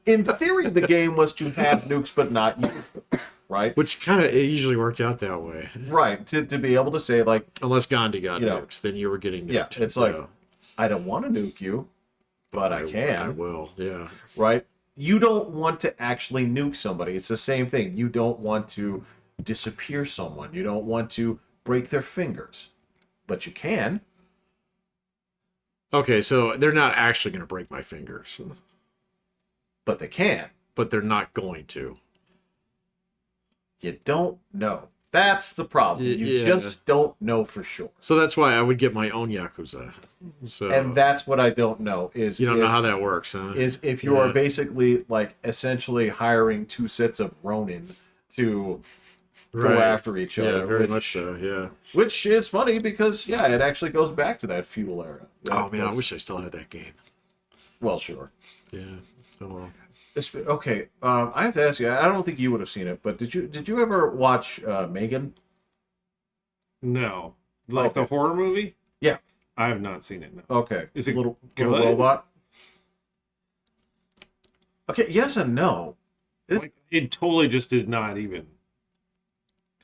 in theory the game was to have nukes but not use them, right? Which kind of it usually worked out that way, Right. To be able to say like, unless Gandhi got You know, nukes, then you were getting nuked. yeah, it's like I don't want to nuke you, but I I can. will, yeah. Right? You don't want to actually nuke somebody. It's the same thing. You don't want to disappear someone. You don't want to break their fingers. But you can. Okay, so they're not actually going to break my fingers, But they can. but they're not going to. You don't know. That's the problem. You Yeah. just don't know for sure. So that's why I would get my own Yakuza. So And that's what I don't know is you don't if, know how that works, huh? is if you are basically like essentially hiring two sets of Ronin to go after each other. Yeah, very which, much so. Yeah. which is funny because yeah, it actually goes back to that feudal era. Oh man, I wish I still had that game. Well, sure. Yeah. Oh well. Okay, I have to ask you. I don't think you would have seen it, but did you ever watch Megan? No. Like Okay. the horror movie? Yeah. I have not seen it, no. Okay. Is it little good? robot? Okay. Yes and no. Like, it totally just did not even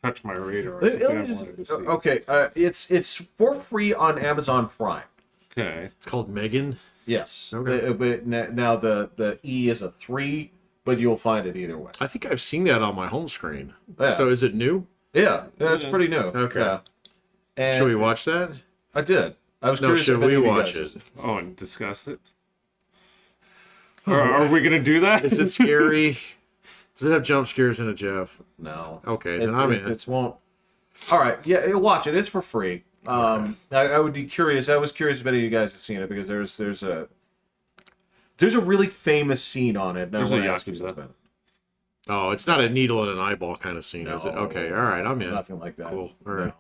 touch my radar. It's something I wanted to see. Okay. It's for free on Amazon Prime. Okay. It's called Megan. Yes. Okay. But now the E is a 3, but you'll find it either way. I think I've seen that on my home screen. Yeah. So is it new? Yeah, it's Yeah. pretty new. Okay. Yeah. And Should we watch that? I did. I was No, curious should if any we of you watch guys- it? Oh, and discuss it? Are we going to do that? Is it scary? Does it have jump scares in it, Jeff? No. Okay, It's, then I'm in. it won't. All right. Yeah, watch it. It's for free. I would be curious. I was curious if any of you guys have seen it because there's a really famous scene on it. And I There's a wanna ask you Yakuza. about it. Oh, it's not a needle in an eyeball kind of scene, is it? No, Okay, all right, I'm in. Nothing like that. Cool. All right. No.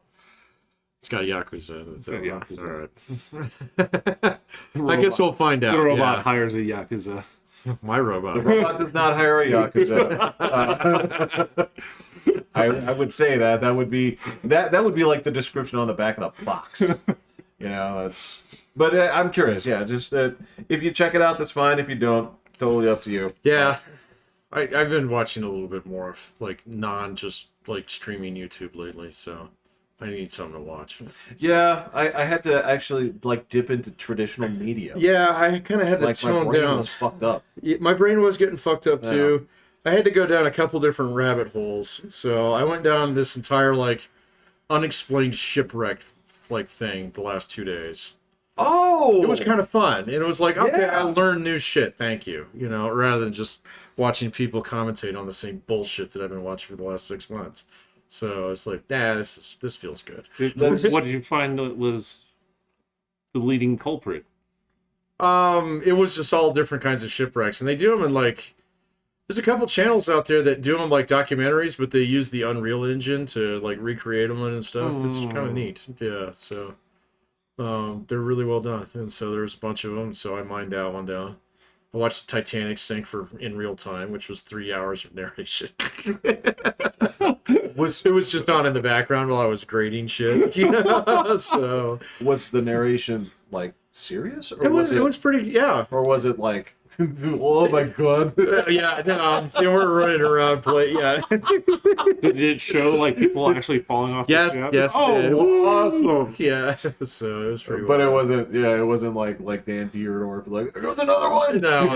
It's got Yakuza. It's got Yakuza. All right. I guess we'll find out. The robot yeah. hires a Yakuza. My robot. The robot does not hire a Yakuza. I would say that would be like the description on the back of the box. You know, that's. But I'm curious. Yeah, just if you check it out, that's fine. If you don't, totally up to you. Yeah. I've been watching a little bit more of like just like streaming YouTube lately, so I need something to watch. Yeah, I had to actually like dip into traditional media. Yeah, I kind of had to Like my tone brain down. was fucked up. Yeah, my brain was getting fucked up too. I had to go down a couple different rabbit holes. So I went down this entire like unexplained shipwreck like thing the last 2 days. Oh, It was kind of fun. And it was like, okay, Yeah. I learned new shit. Thank you. You know, rather than just watching people commentate on the same bullshit that I've been watching for the last 6 months. So it's like, this feels good. What did you find that was the leading culprit? It was just all different kinds of shipwrecks, and they do them in like. There's a couple channels out there that do them like documentaries, but they use the Unreal Engine to like recreate them and stuff. It's kind of neat. Yeah, so they're really well done, and so there's a bunch of them. So I mined that one down. I watched the Titanic sink in real time, which was 3 hours of narration. It was just on in the background while I was grading shit. You know? So was the narration like serious, or it was pretty, yeah. or was it like, oh my god? Yeah, no, they weren't running around play. Yeah. Did it show like people actually falling off Yes, the ship? yes, it Oh, did. awesome. Yeah. So it was pretty. But it wild. wasn't. Yeah, it wasn't like Dan Dierdorf. Like there goes another one. No,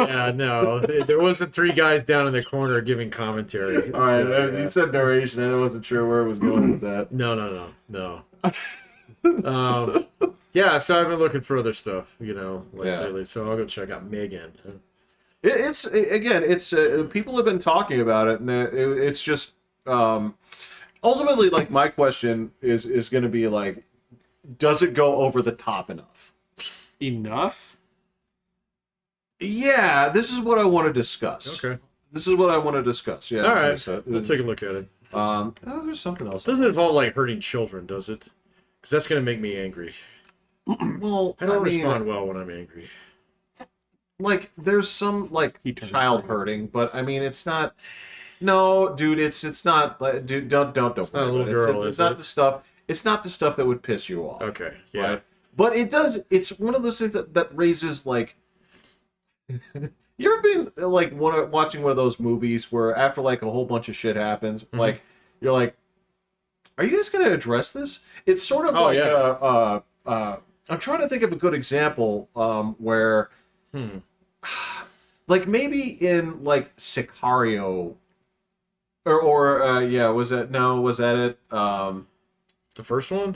yeah, no. There wasn't 3 guys down in the corner giving commentary. All right, So, you said narration, and I wasn't sure where it was going with that. No. Yeah, so I've been looking for other stuff, you know, lately. So I'll go check out Megan. It's people have been talking about it, and it's just ultimately like my question is going to be like, does it go over the top enough? Enough? Yeah, this is what I want to discuss. Okay. This is what I want to discuss. Yeah. All right. So, We'll take a look at it. there's something else. Doesn't involve like hurting children, does it? Because that's gonna make me angry. Well, I don't mean, respond well when I'm angry. like there's some like child hurting, but I mean it's not. No, dude, it's not. Dude, don't. It's not a little girl, it's not the stuff. It's not the stuff that would piss you off. Okay, yeah. Right? But it does. It's one of those things that raises like. You ever been like watching one of those movies where after like a whole bunch of shit happens, like you're like, are you guys gonna address this? It's sort of I'm trying to think of a good example where, like maybe in like Sicario, was that it? The first one?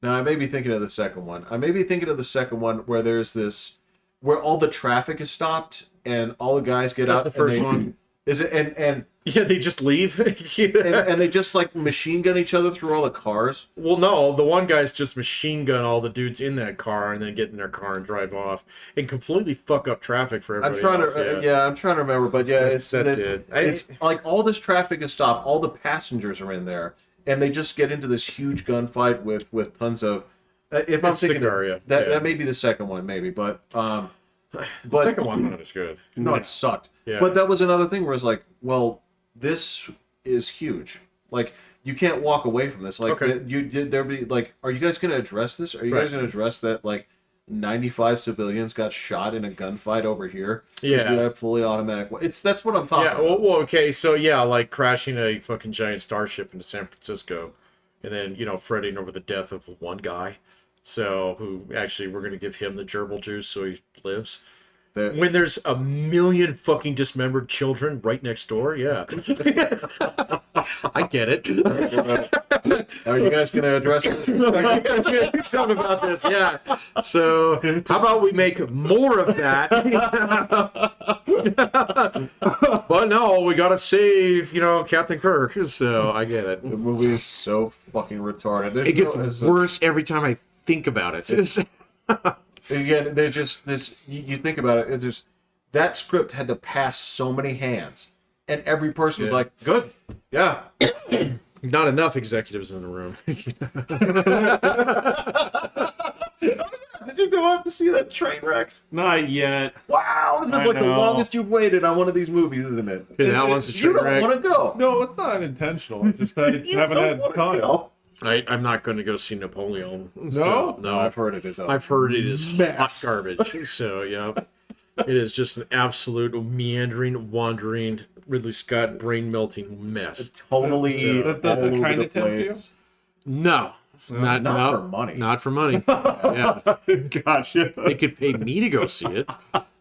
No, I may be thinking of the second one. I may be thinking of the second one where there's this, where all the traffic is stopped and all the guys get That's out. the first one. Is it and Yeah, they just leave. and they just like machine gun each other through all the cars? Well, no, the one guy's just machine gun all the dudes in that car and then get in their car and drive off and completely fuck up traffic for everybody I'm trying else. to I'm trying to remember, but yeah, it's It's like all this traffic is stopped, all the passengers are in there, and they just get into this huge gunfight with tons of. If I'm thinking Sicario, that may be the second one, maybe, but the second one's not as good. no, it sucked. Yeah. But that was another thing where it's like, well, this is huge. Like you can't walk away from this. Like Okay. there'd be like, are you guys going to address this? Are you guys going to address that? Like 95 civilians got shot in a gunfight over here. Yeah. You have fully automatic. That's what I'm talking Yeah, about. well, okay, so yeah, like crashing a fucking giant starship into San Francisco, and then fretting over the death of one guy, who actually we're gonna give him the gerbil juice so he lives. When there's a million fucking dismembered children right next door, yeah, I get it. Are you guys going to address this? Are you guys gonna do something about this? Yeah. So how about we make more of that? But no, we gotta save, Captain Kirk. So I get it. The movie is so fucking retarded. It gets worse every time I think about it. Again, there's just this. You think about it. It's just that script had to pass so many hands, and every person was like, "Good, yeah." Not enough executives in the room. Did you go out to see that train wreck? Not yet. Wow, this is I like the know. longest you've waited on one of these movies, isn't it? Yeah, that one's a You train don't wreck. want to go. No, it's not intentional. It's just I haven't had time. I'm not going to go see Napoleon. No? No. I've heard it is. I've heard it is Mess. hot garbage. So, yeah. It is just an absolute meandering, wandering, Ridley Scott brain-melting mess. Totally. That doesn't kind of tempt you? No. Not for money. Not for money. Yeah. Gotcha. They could pay me to go see it.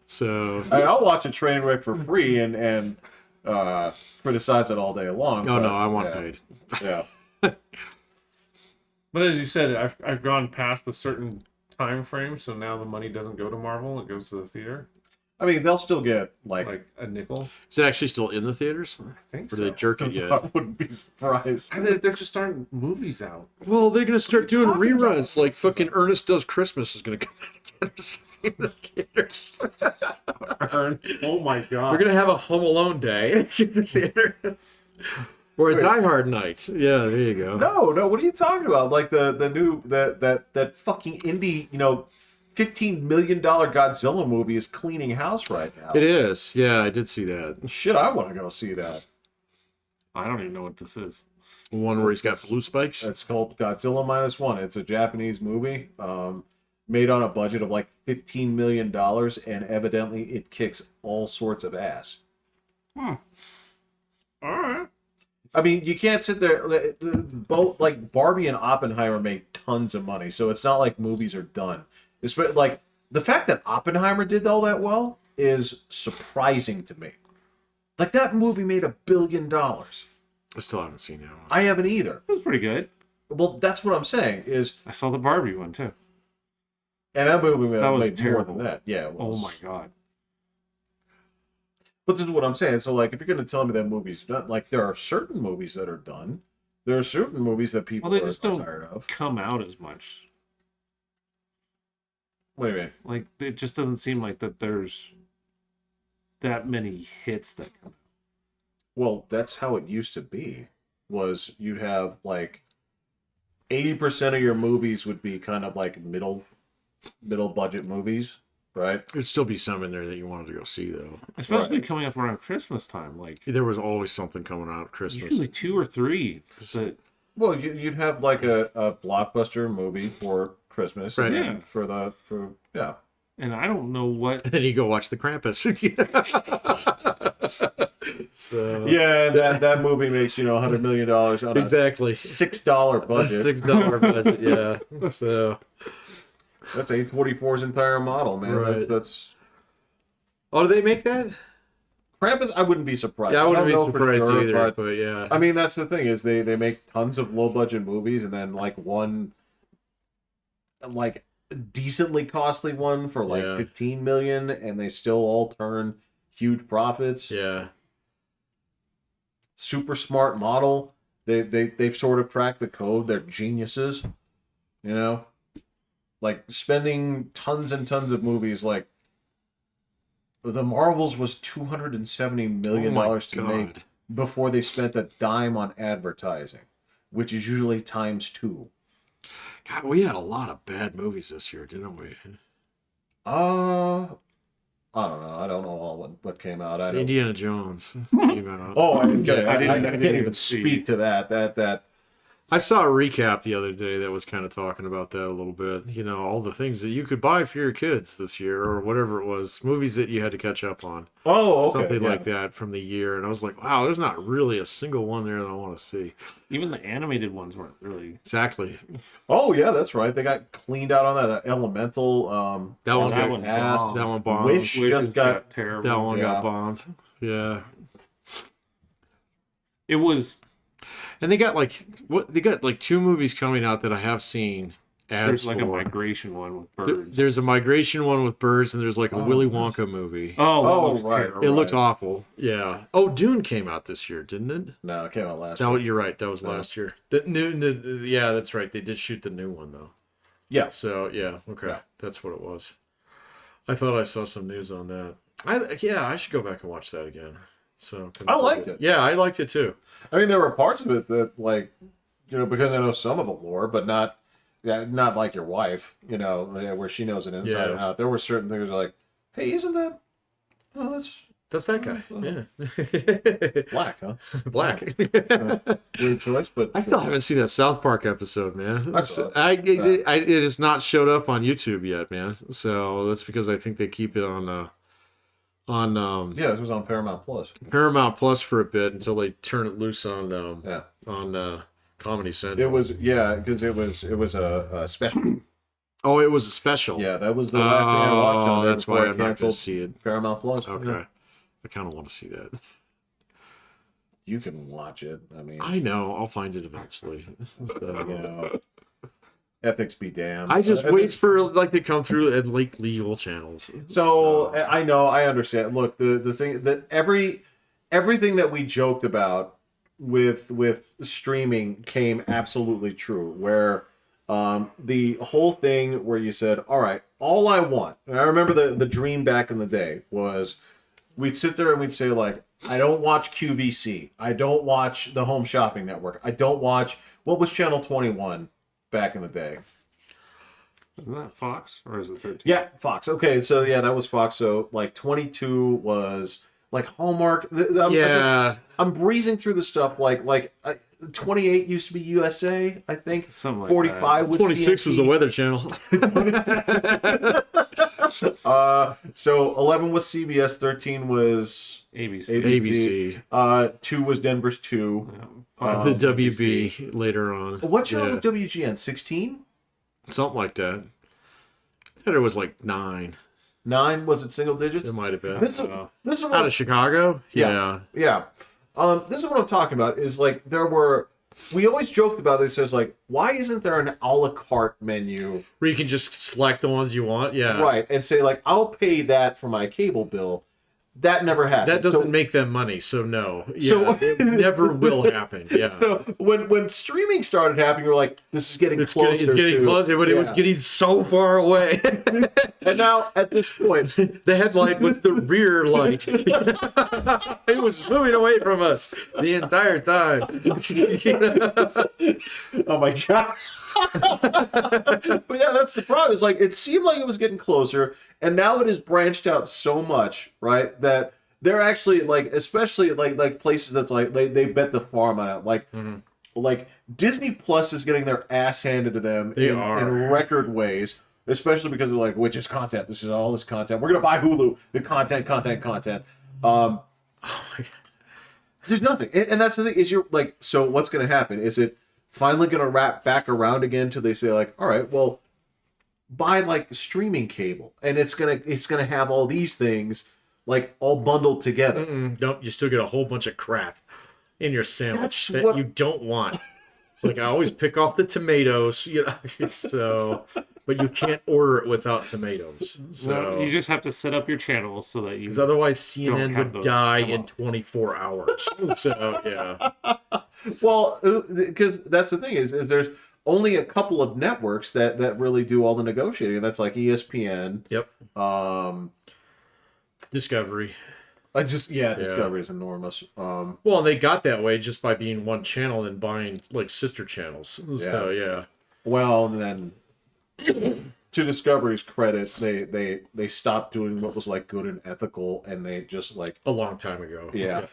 So. I'll watch a train wreck for free and criticize it all day long. Oh, but, no, I want yeah. paid. Yeah. But as you said, I've gone past a certain time frame, so now the money doesn't go to Marvel; it goes to the theater, I mean, they'll still get like a nickel. Is it actually still in the theaters? I think Or so. did they jerk it yet? I wouldn't be surprised. And there just aren't movies out. Well, they're gonna start doing reruns. Like fucking Ernest Does Christmas is gonna come out again or something in the theaters. Oh my god! We're gonna have a Home Alone day in the theater, or a Die Hard night. Yeah, there you go. No. What are you talking about? Like the new that fucking indie, $15 million Godzilla movie is cleaning house right now. It is. Yeah, I did see that Shit, I want to go see that. I don't even know what this is. one where he's got blue spikes. It's called Godzilla -1. It's a Japanese movie, made on a budget of like $15 million, and evidently it kicks all sorts of ass. All right. I mean, you can't sit there. Both like Barbie and Oppenheimer made tons of money, so it's not like movies are done. It's like the fact that Oppenheimer did all that well is surprising to me. Like that movie made $1 billion. I still haven't seen that one. I haven't either. It was pretty good. Well, that's what I'm saying is, I saw the Barbie one too. and that movie That was made more terrible. than that. Yeah. It was. Oh my god. But this is what I'm saying. So, like, if you're going to tell me that movie's done, like, there are certain movies that are done. There are certain movies that people Well, they are just don't tired of. come out as much. What do you mean? Like it just doesn't seem like that. There's that many hits that come. Well, that's how it used to be. Was you'd have like 80% of your movies would be kind of like middle middle budget movies, right? There'd still be some in there that you wanted to go see, though. Especially Right. coming up around Christmas time. Like, There was always something coming out at Christmas. usually 2 or 3. That, Well, you'd have like a blockbuster movie for Christmas, Right. and then Yeah. for yeah. and I don't know what. And then you go watch the Krampus. So Yeah, that movie makes $100 million on exactly a $6 a budget. $6 budget. Yeah. So That's A24's entire model, man. Right. That's oh, do they make that? Krampus. I wouldn't be surprised. Yeah, I wouldn't don't know be for surprised sure, either. but But yeah, I mean, that's the thing is they make tons of low budget movies, and then like one like decently costly one for like Yeah. 15 million, and they still all turn huge profits. yeah. Super smart model. They've sort of cracked the code. They're geniuses. Like spending tons and tons of movies. Like the Marvels was $270 million to make before they spent a dime on advertising, which is usually times 2. God, we had a lot of bad movies this year, didn't we? I don't know. I don't know all what came out. I don't. Indiana Jones came out. Oh, I can't didn't even even see. speak to that. That I saw a recap the other day that was kind of talking about that a little bit. All the things that you could buy for your kids this year or whatever it was, movies that you had to catch up on. Oh, okay. Something yeah. like that from the year. And I was like, wow, there's not really a single one there that I want to see. Even the animated ones weren't really. Exactly. Oh, yeah, that's right. They got cleaned out on that Elemental. That one that got one Cast. bombed. That one bombed. Wish Which just got terrible. That one Yeah. got bombed. Yeah. It was. And they got like 2 movies coming out that I have seen ads There's like a for. migration one with birds. There's a migration one with birds, and there's like a Willy Wonka movie. Oh, that Oh, looks right. terrible. It looked awful. Yeah. Oh, Dune came out this year, didn't it? No, it came out last That year. You're right. That was last year. Yeah, that's right. They did shoot the new one though. Yeah. So yeah, okay, Yeah. that's what it was. I thought I saw some news on that. I should go back and watch that again. So I liked it. Yeah, I liked it too. I mean, there were parts of it that, like, because I know some of the lore, but not like your wife, where she knows it inside Yeah. and out. There were certain things like, hey, isn't that? Oh, that's That's that guy. Yeah, black, huh? black. Weird choice, but I still haven't seen that South Park episode, man. I saw it. It has not showed up on YouTube yet, man. So that's because I think they keep it on Yeah, this was on Paramount Plus. Paramount Plus for a bit until they turn it loose on Yeah, Comedy Central. it was because it was a special. Oh, it was a special. Yeah, that was the last thing I watched on there that's before why I I'm not going canceled to see it. Paramount Plus. Okay. Yeah. I kind of want to see that. You can watch it. I mean, I know. I'll find it eventually. So, ethics be damned. I just I wait think- for like to come through at like legal channels. So I know, I understand. Look, the thing that everything that we joked about with streaming came absolutely true. Where the whole thing where you said, "All right, all I want," and I remember the dream back in the day was we'd sit there and we'd say like, "I don't watch QVC. I don't watch the Home Shopping Network. I don't watch what was Channel 21 back in the day." Isn't that Fox or is it 13? Yeah, Fox. Okay, so yeah, that was Fox. So like 22 was like Hallmark. I'm breezing through the stuff. Like 28 used to be USA, I think. Something like 45 was 26 was a TNT. Weather Channel. So 11 was CBS. 13 was ABC. ABC. 2 was Denver's 2. The WB later on. What channel Yeah. was WGN? 16? Something like that. I thought it was like 9. 9? Was it single digits? It might have been. This is Out what of Chicago? Yeah. This is what I'm talking about. Is like we always joked about this as like, why isn't there an a la carte menu? Where you can just select the ones you want. Yeah. Right, and say like, I'll pay that for my cable bill, That never happened. That doesn't make them money, so no. Yeah, So- it never will happen. Yeah. So when streaming started happening, we were like, this is getting closer. It's getting closer, but it was getting so far away. And now, at this point, The headlight was the rear light. It was moving away from us the entire time. oh my God. But yeah, that's the problem. It's like, it seemed like it was getting closer, and now it has branched out so much, right, that they're actually, like, especially, like places that's like, they bet the farm on it. Like, like Disney Plus is getting their ass handed to them in record ways. Especially because they're like, which is content. This is all this content. We're gonna buy Hulu. The content. Oh my God. There's nothing, and that's the thing. Is you're like, so what's gonna happen? Is it finally gonna wrap back around again till they say like, all right, well, buy like streaming cable, and it's gonna have all these things like all bundled together. Don't you still get a whole bunch of crap in your sandwich That's that what- you don't want. It's like I always pick off the tomatoes, you know. So, but you can't order it without tomatoes. So No, you just have to set up your channel so that you. because otherwise Don't CNN have would those die come in up. 24 hours. So yeah, Well, because that's the thing is there's only a couple of networks that really do all the negotiating. That's like ESPN. yep. Um, Discovery. Discovery is enormous. Well, and they got that way just by being one channel and buying like sister channels. So yeah. Well, and then to Discovery's credit, they stopped doing what was like good and ethical, and they just like A long time ago. yeah.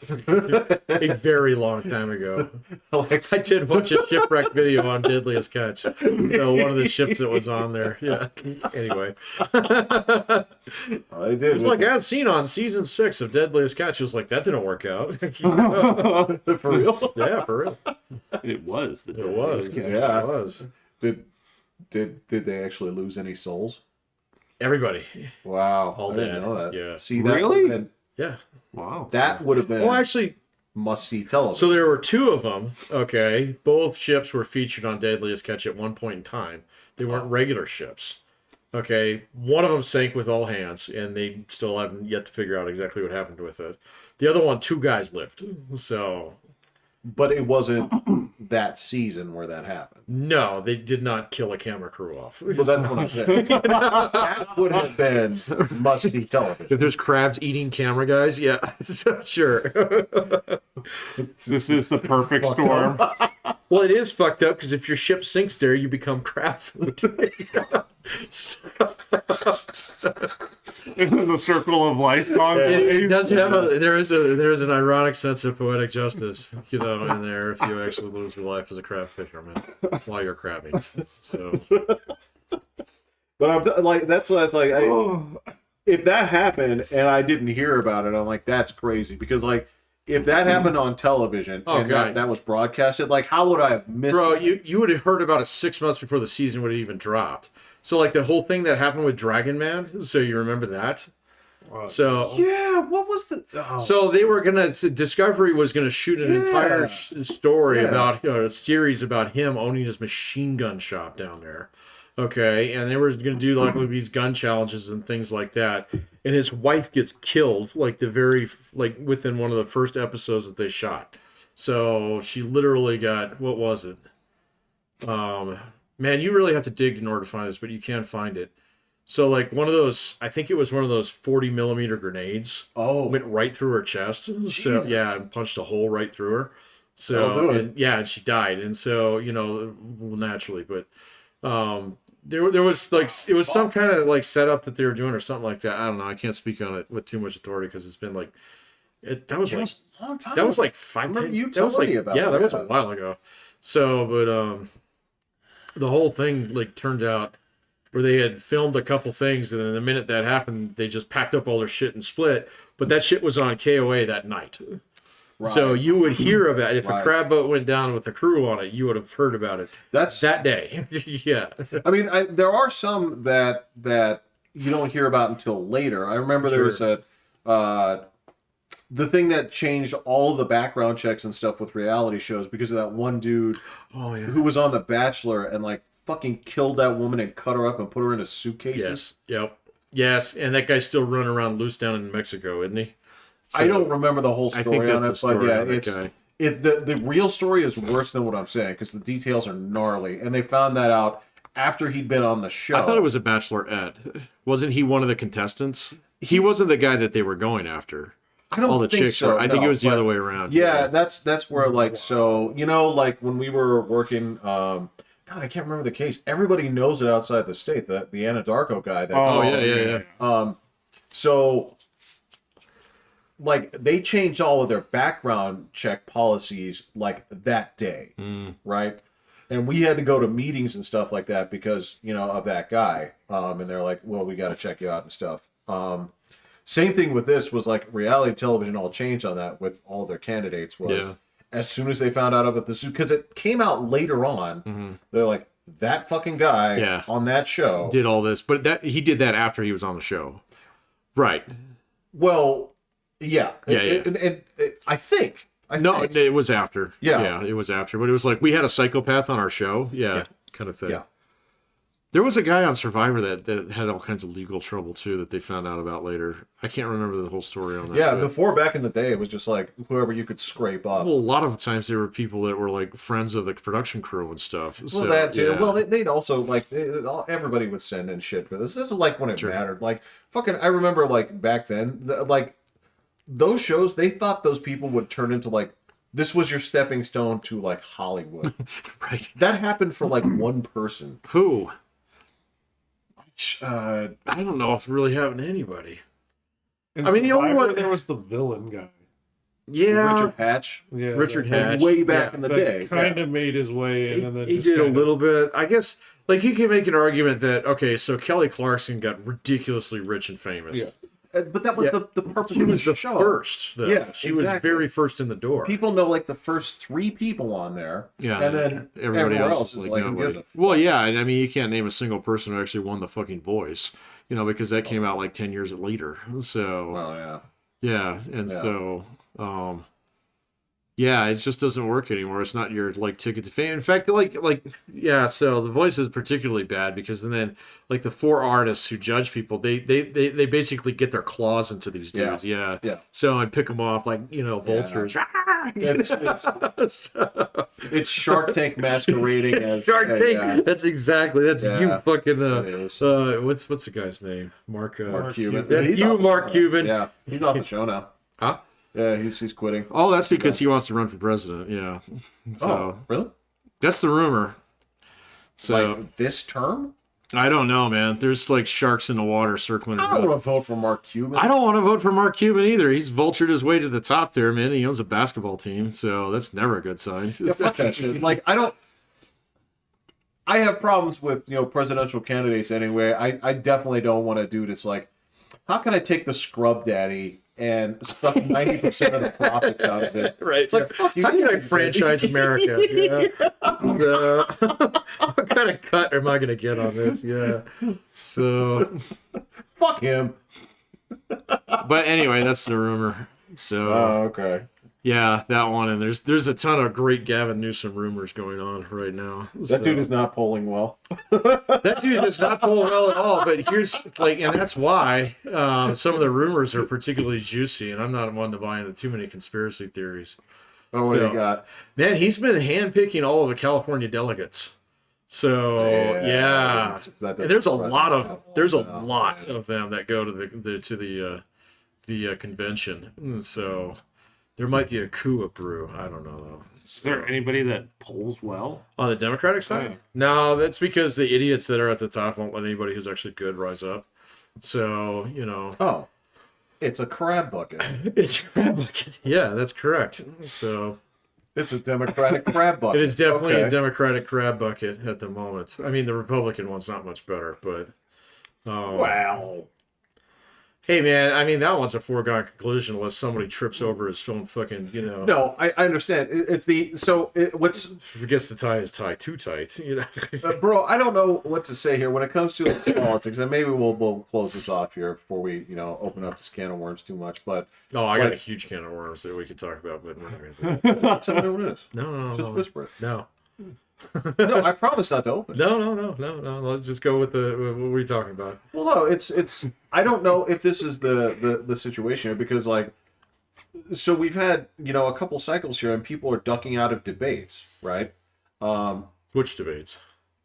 A very long time ago. Like, I did watch a shipwreck video on Deadliest Catch. So one of the ships that was on there. Yeah. Anyway. they did. It was like as seen on season 6 of Deadliest Catch. It was like, that didn't work out. for real. Yeah, for real. It was. It was. Yeah. It was. Did they actually lose any souls? Everybody. Wow, All I didn't dead. know that. Yeah. See, that Really? would have been, Yeah. Wow. that would have been Well, actually, must-see television. so there were 2 of them. Okay. Both ships were featured on Deadliest Catch at one point in time. They weren't regular ships. Okay. One of them sank with all hands, and they still haven't yet to figure out exactly what happened with it. The other one, 2 guys lived. So, But it wasn't that season where that happened. no, they did not kill a camera crew off. So that's what I'm saying. That would have been must-see television. If there's crabs eating camera guys, yeah, so, sure. This is the perfect storm. Well, it is fucked up because if your ship sinks there, you become crab food. In the circle of life gone. It does have there is an ironic sense of poetic justice, you know, in there if you actually lose your life as a crab fisherman while you're crabbing. So But I'm like, that's like, if that happened and I didn't hear about it, I'm like, that's crazy. Because like, if that happened on television and God. that was broadcasted, like, how would I have missed? bro, it? you would have heard about it 6 months before the season would have even dropped. So like the whole thing that happened with Dragon Man, so you remember that? So Yeah, what was the? Oh. So they were Discovery was gonna shoot an entire story Yeah. about, a series about him owning his machine gun shop down there. Okay, and they were gonna do like these gun challenges and things like that. And his wife gets killed like within one of the first episodes that they shot. So she literally got, what was it? Man, you really have to dig in order to find this, but you can find it. So like one of those, I think it was one of those 40 millimeter grenades. Oh. Went right through her chest. So yeah, and punched a hole right through her. So That'll do it. and, yeah, and she died. And so, well, naturally, but there was like it was some kind of like setup that they were doing or something like that. I don't know. I can't speak on it with too much authority because it's been like that was It like was a long time that was ago. like 5 remember 10 you that was telling like me about yeah, it, that was a yeah. while ago. So, but the whole thing like turned out where they had filmed a couple things, and then the minute that happened, they just packed up all their shit and split. But that shit was on KOA that night. So you would hear about it. If a crab boat went down with a crew on it, you would have heard about it That's that day. Yeah. I mean, there are some that you don't hear about until later. I remember there was the thing that changed all the background checks and stuff with reality shows because of that one dude Oh, yeah. who was on The Bachelor and like fucking killed that woman and cut her up and put her in a suitcase. Yes. Yep. Yes. And that guy's still running around loose down in Mexico, isn't he? I don't remember the whole story on it, but yeah, the real story is worse than what I'm saying because the details are gnarly, and they found that out after he'd been on the show. I thought it was a Bachelorette. Wasn't he one of the contestants? He wasn't the guy that they were going after. I don't All the think chicks so. were. I think it was the other way around. Yeah, that's where like so like when we were working. God, I can't remember the case. Everybody knows it outside the state. The Anadarko guy. That, So, like, they changed all of their background check policies, like, that day, right? And we had to go to meetings and stuff like that because, of that guy. And they're like, well, we got to check you out and stuff. Same thing with this was, like, reality television all changed on that with all their candidates was as soon as they found out about this, because it came out later on, they're like, that fucking guy on that show did all this. But he did that after he was on the show. Right. Well, yeah. And I think. It was after. Yeah, it was after. But it was like we had a psychopath on our show. Yeah. Kind of thing. Yeah. There was a guy on Survivor that had all kinds of legal trouble too that they found out about later. I can't remember the whole story on that. Yeah, before back in the day, it was just like whoever you could scrape up. Well, a lot of times there were people that were like friends of the production crew and stuff. Well, so, that too. Yeah. Well, they'd also like everybody would send in shit for this. This is like when it mattered. Like fucking, I remember like back then, like those shows. They thought those people would turn into like this was your stepping stone to like Hollywood. Right. That happened for like one person. Who? I don't know if it really happened to anybody. I mean, the only one there was the villain guy. Yeah, Richard Hatch. Yeah, Richard Hatch. Way back in the day, kind of made his way in, and then he did a little bit. I guess, like you can make an argument that so Kelly Clarkson got ridiculously rich and famous. Yeah. But that was the purpose of the show. First, though. Yeah, she was very first in the door. People know like the first 3 people on there. Yeah, and then everybody else is like well, yeah, and I mean you can't name a single person who actually won the fucking Voice, because that came out like 10 years later. So, so it just doesn't work anymore. It's not your like ticket to fame. In fact, so The Voice is particularly bad because then like the 4 artists who judge people, they basically get their claws into these dudes. Yeah. So I'd pick them off like vultures. It's Shark Tank masquerading as Shark Tank. That's you fucking. What's the guy's name? Mark Cuban. That's you, Mark Cuban. Yeah, he's off the show now. Huh? Yeah, he's quitting. Oh, that's because he wants to run for president. Yeah. So, really? That's the rumor. So like this term? I don't know, man. There's like sharks in the water circling. I don't want to vote for Mark Cuban. I don't want to vote for Mark Cuban either. He's vultured his way to the top there, man. He owns a basketball team, so that's never a good sign. Yeah, fuck that shit. Like I have problems with presidential candidates anyway. I definitely don't want a dude that's like, how can I take the scrub daddy and suck 90% of the profits out of it? Right. It's like, fuck you. How can I franchise America? What kind of cut am I going to get on this? Yeah. So. Fuck him. But anyway, that's the rumor. So. Oh, okay. Yeah, that one. And there's a ton of great Gavin Newsom rumors going on right now. That dude is not polling well. That dude is not polling well at all. But here's and that's why some of the rumors are particularly juicy. And I'm not one to buy into too many conspiracy theories. Oh, what do you got? Man, he's been handpicking all of the California delegates. So and there's a lot of them that go to the convention. So. There might be a coup of brew. I don't know, though. Is there anybody that polls well? On the Democratic side? Yeah. No, that's because the idiots that are at the top won't let anybody who's actually good rise up. So, Oh. It's a crab bucket. It's a crab bucket. Yeah, that's correct. So. It's a Democratic crab bucket. It is definitely a Democratic crab bucket at the moment. I mean, the Republican one's not much better, but. Wow. Hey, man, I mean, that one's a foregone conclusion unless somebody trips over his own fucking, No, I understand. What's... Forgets to tie his tie too tight, Bro, I don't know what to say here when it comes to politics, and maybe we'll close this off here before we, open up this can of worms too much, but... No, I got a huge can of worms that we could talk about, but we're not going to do it. Tell me what it is. No. Just whisper it. No. No, I promise not to open. No. Let's just go with what were we talking about? Well, no, it's. I don't know if this is the situation here because, like, so we've had, a couple cycles here, and people are ducking out of debates, right? Which debates?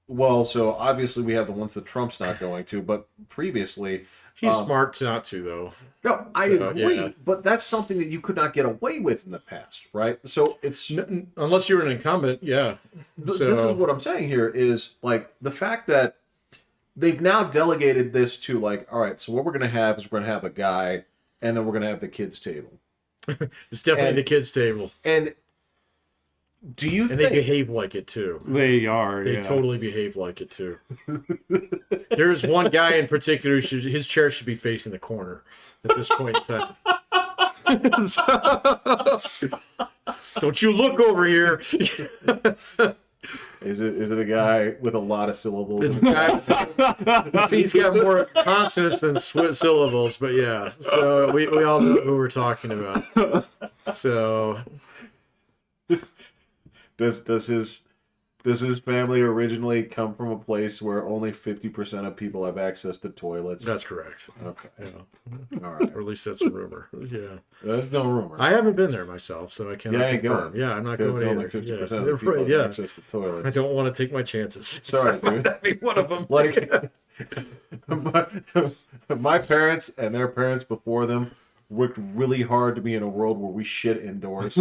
Well, so obviously we have the ones that Trump's not going to, but previously, He's smart not to, though. no, I So, agree, yeah. but that's something that you could not get away with in the past, right? So it's Unless you're an incumbent, yeah. this is what I'm saying here is like the fact that they've now delegated this to like, all right, so what we're going to have is we're going to have a guy, and then we're going to have the kids table. It's definitely And- the kids' table. And do you And think they behave like it, too. They are. They yeah. totally behave like it, too. There's one guy in particular, his chair should be facing the corner at this point in time. Don't you look over here. is it a guy with a lot of syllables? This guy, see, he's got more consonants than syllables, but yeah. So we all know who we're talking about. So Does his family originally come from a place where only 50% of people have access to toilets? that's correct. Okay. Yeah. All right. Or at least that's a rumor. Yeah. There's no rumor. I haven't been there myself, so I cannot Yeah, I ain't confirm. going. Yeah, I'm not Because going only either. 50% Yeah. of the people Right, have yeah. access to I toilets. don't want to take my chances. Sorry, dude. That'd be one of them. Like, my parents and their parents before them worked really hard to be in a world where we shit indoors.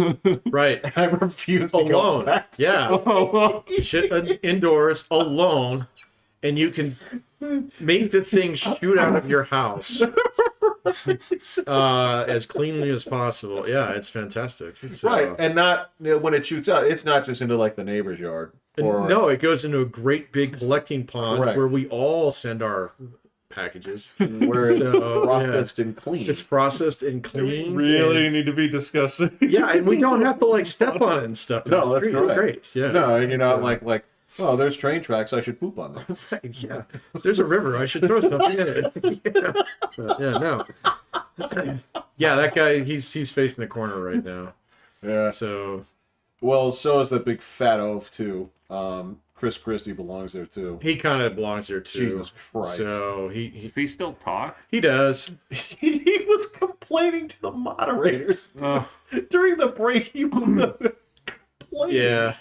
Right. I refuse to go Alone. back to Yeah. Shit indoors alone, and you can make the thing shoot out of your house as cleanly as possible. Yeah, it's fantastic. So, right, and not when it shoots out. It's not just into like the neighbor's yard. Or, no, it goes into a great big collecting pond Correct. where we all send our packages. where it's So, processed and clean. It's processed and cleaned. Really and- need to be discussing. yeah, and we don't have to like step on it and stuff. No, that's It's correct. great. Yeah. No, and you're not So- like, oh, there's train tracks. I should poop on them. Yeah, there's a river. I should throw something in it. Yes. But, yeah, no. Yeah, that guy. He's facing the corner right now. Yeah. So Well, so is that big fat oaf too. Chris Christie belongs there too. he kind of belongs there too. Jesus Christ. So Does he still talk? he does. He was complaining to the moderators Oh. during the break. He was complaining. Yeah.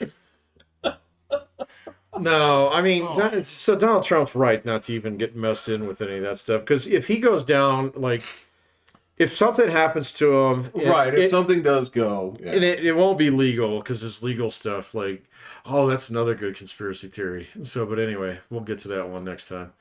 No, I mean, so Donald Trump's right not to even get messed in with any of that stuff. Because if he goes down, like, if something happens to him, Right. If something does go, yeah. and it won't be legal because it's legal stuff. Like, oh, that's another good conspiracy theory. So, but anyway, we'll get to that one next time.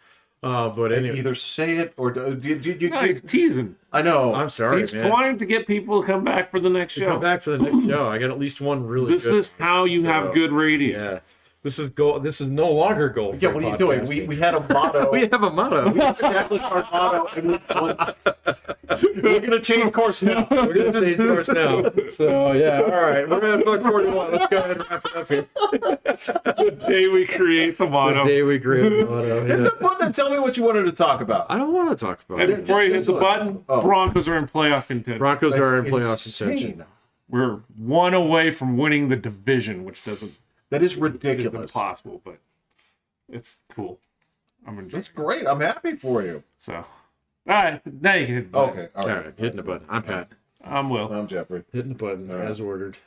But anyway, Either say it or do you No, he's teasing. I know. I'm sorry, He's man. trying to get people to come back for the next show. Come back for the next show. I got at least one really. This good is how you So, have good radio. Yeah, this is gold. This is no longer gold. Yeah, what are you doing? We had a motto. We have a motto. We established our motto, and we're going to change course now. We're going to change course now. So, yeah, all right. We're at book 41. Let's go ahead and wrap it up here. The day we create the motto. The day we create the motto. Hit Yeah. the button and tell me what you wanted to talk about. I don't want to talk about And it. before you hit the button, Oh. Broncos are in playoff contention. Broncos are in playoff Insane. contention. We're one away from winning the division, which doesn't That is isn't ridiculous. possible, but it's cool. I'm enjoying That's it. great. I'm happy for you. So, all right, now you can hit the button. Okay. All All right. right, hitting the button. I'm Pat. I'm Will. I'm Jeffrey. Hitting the button All right. as ordered.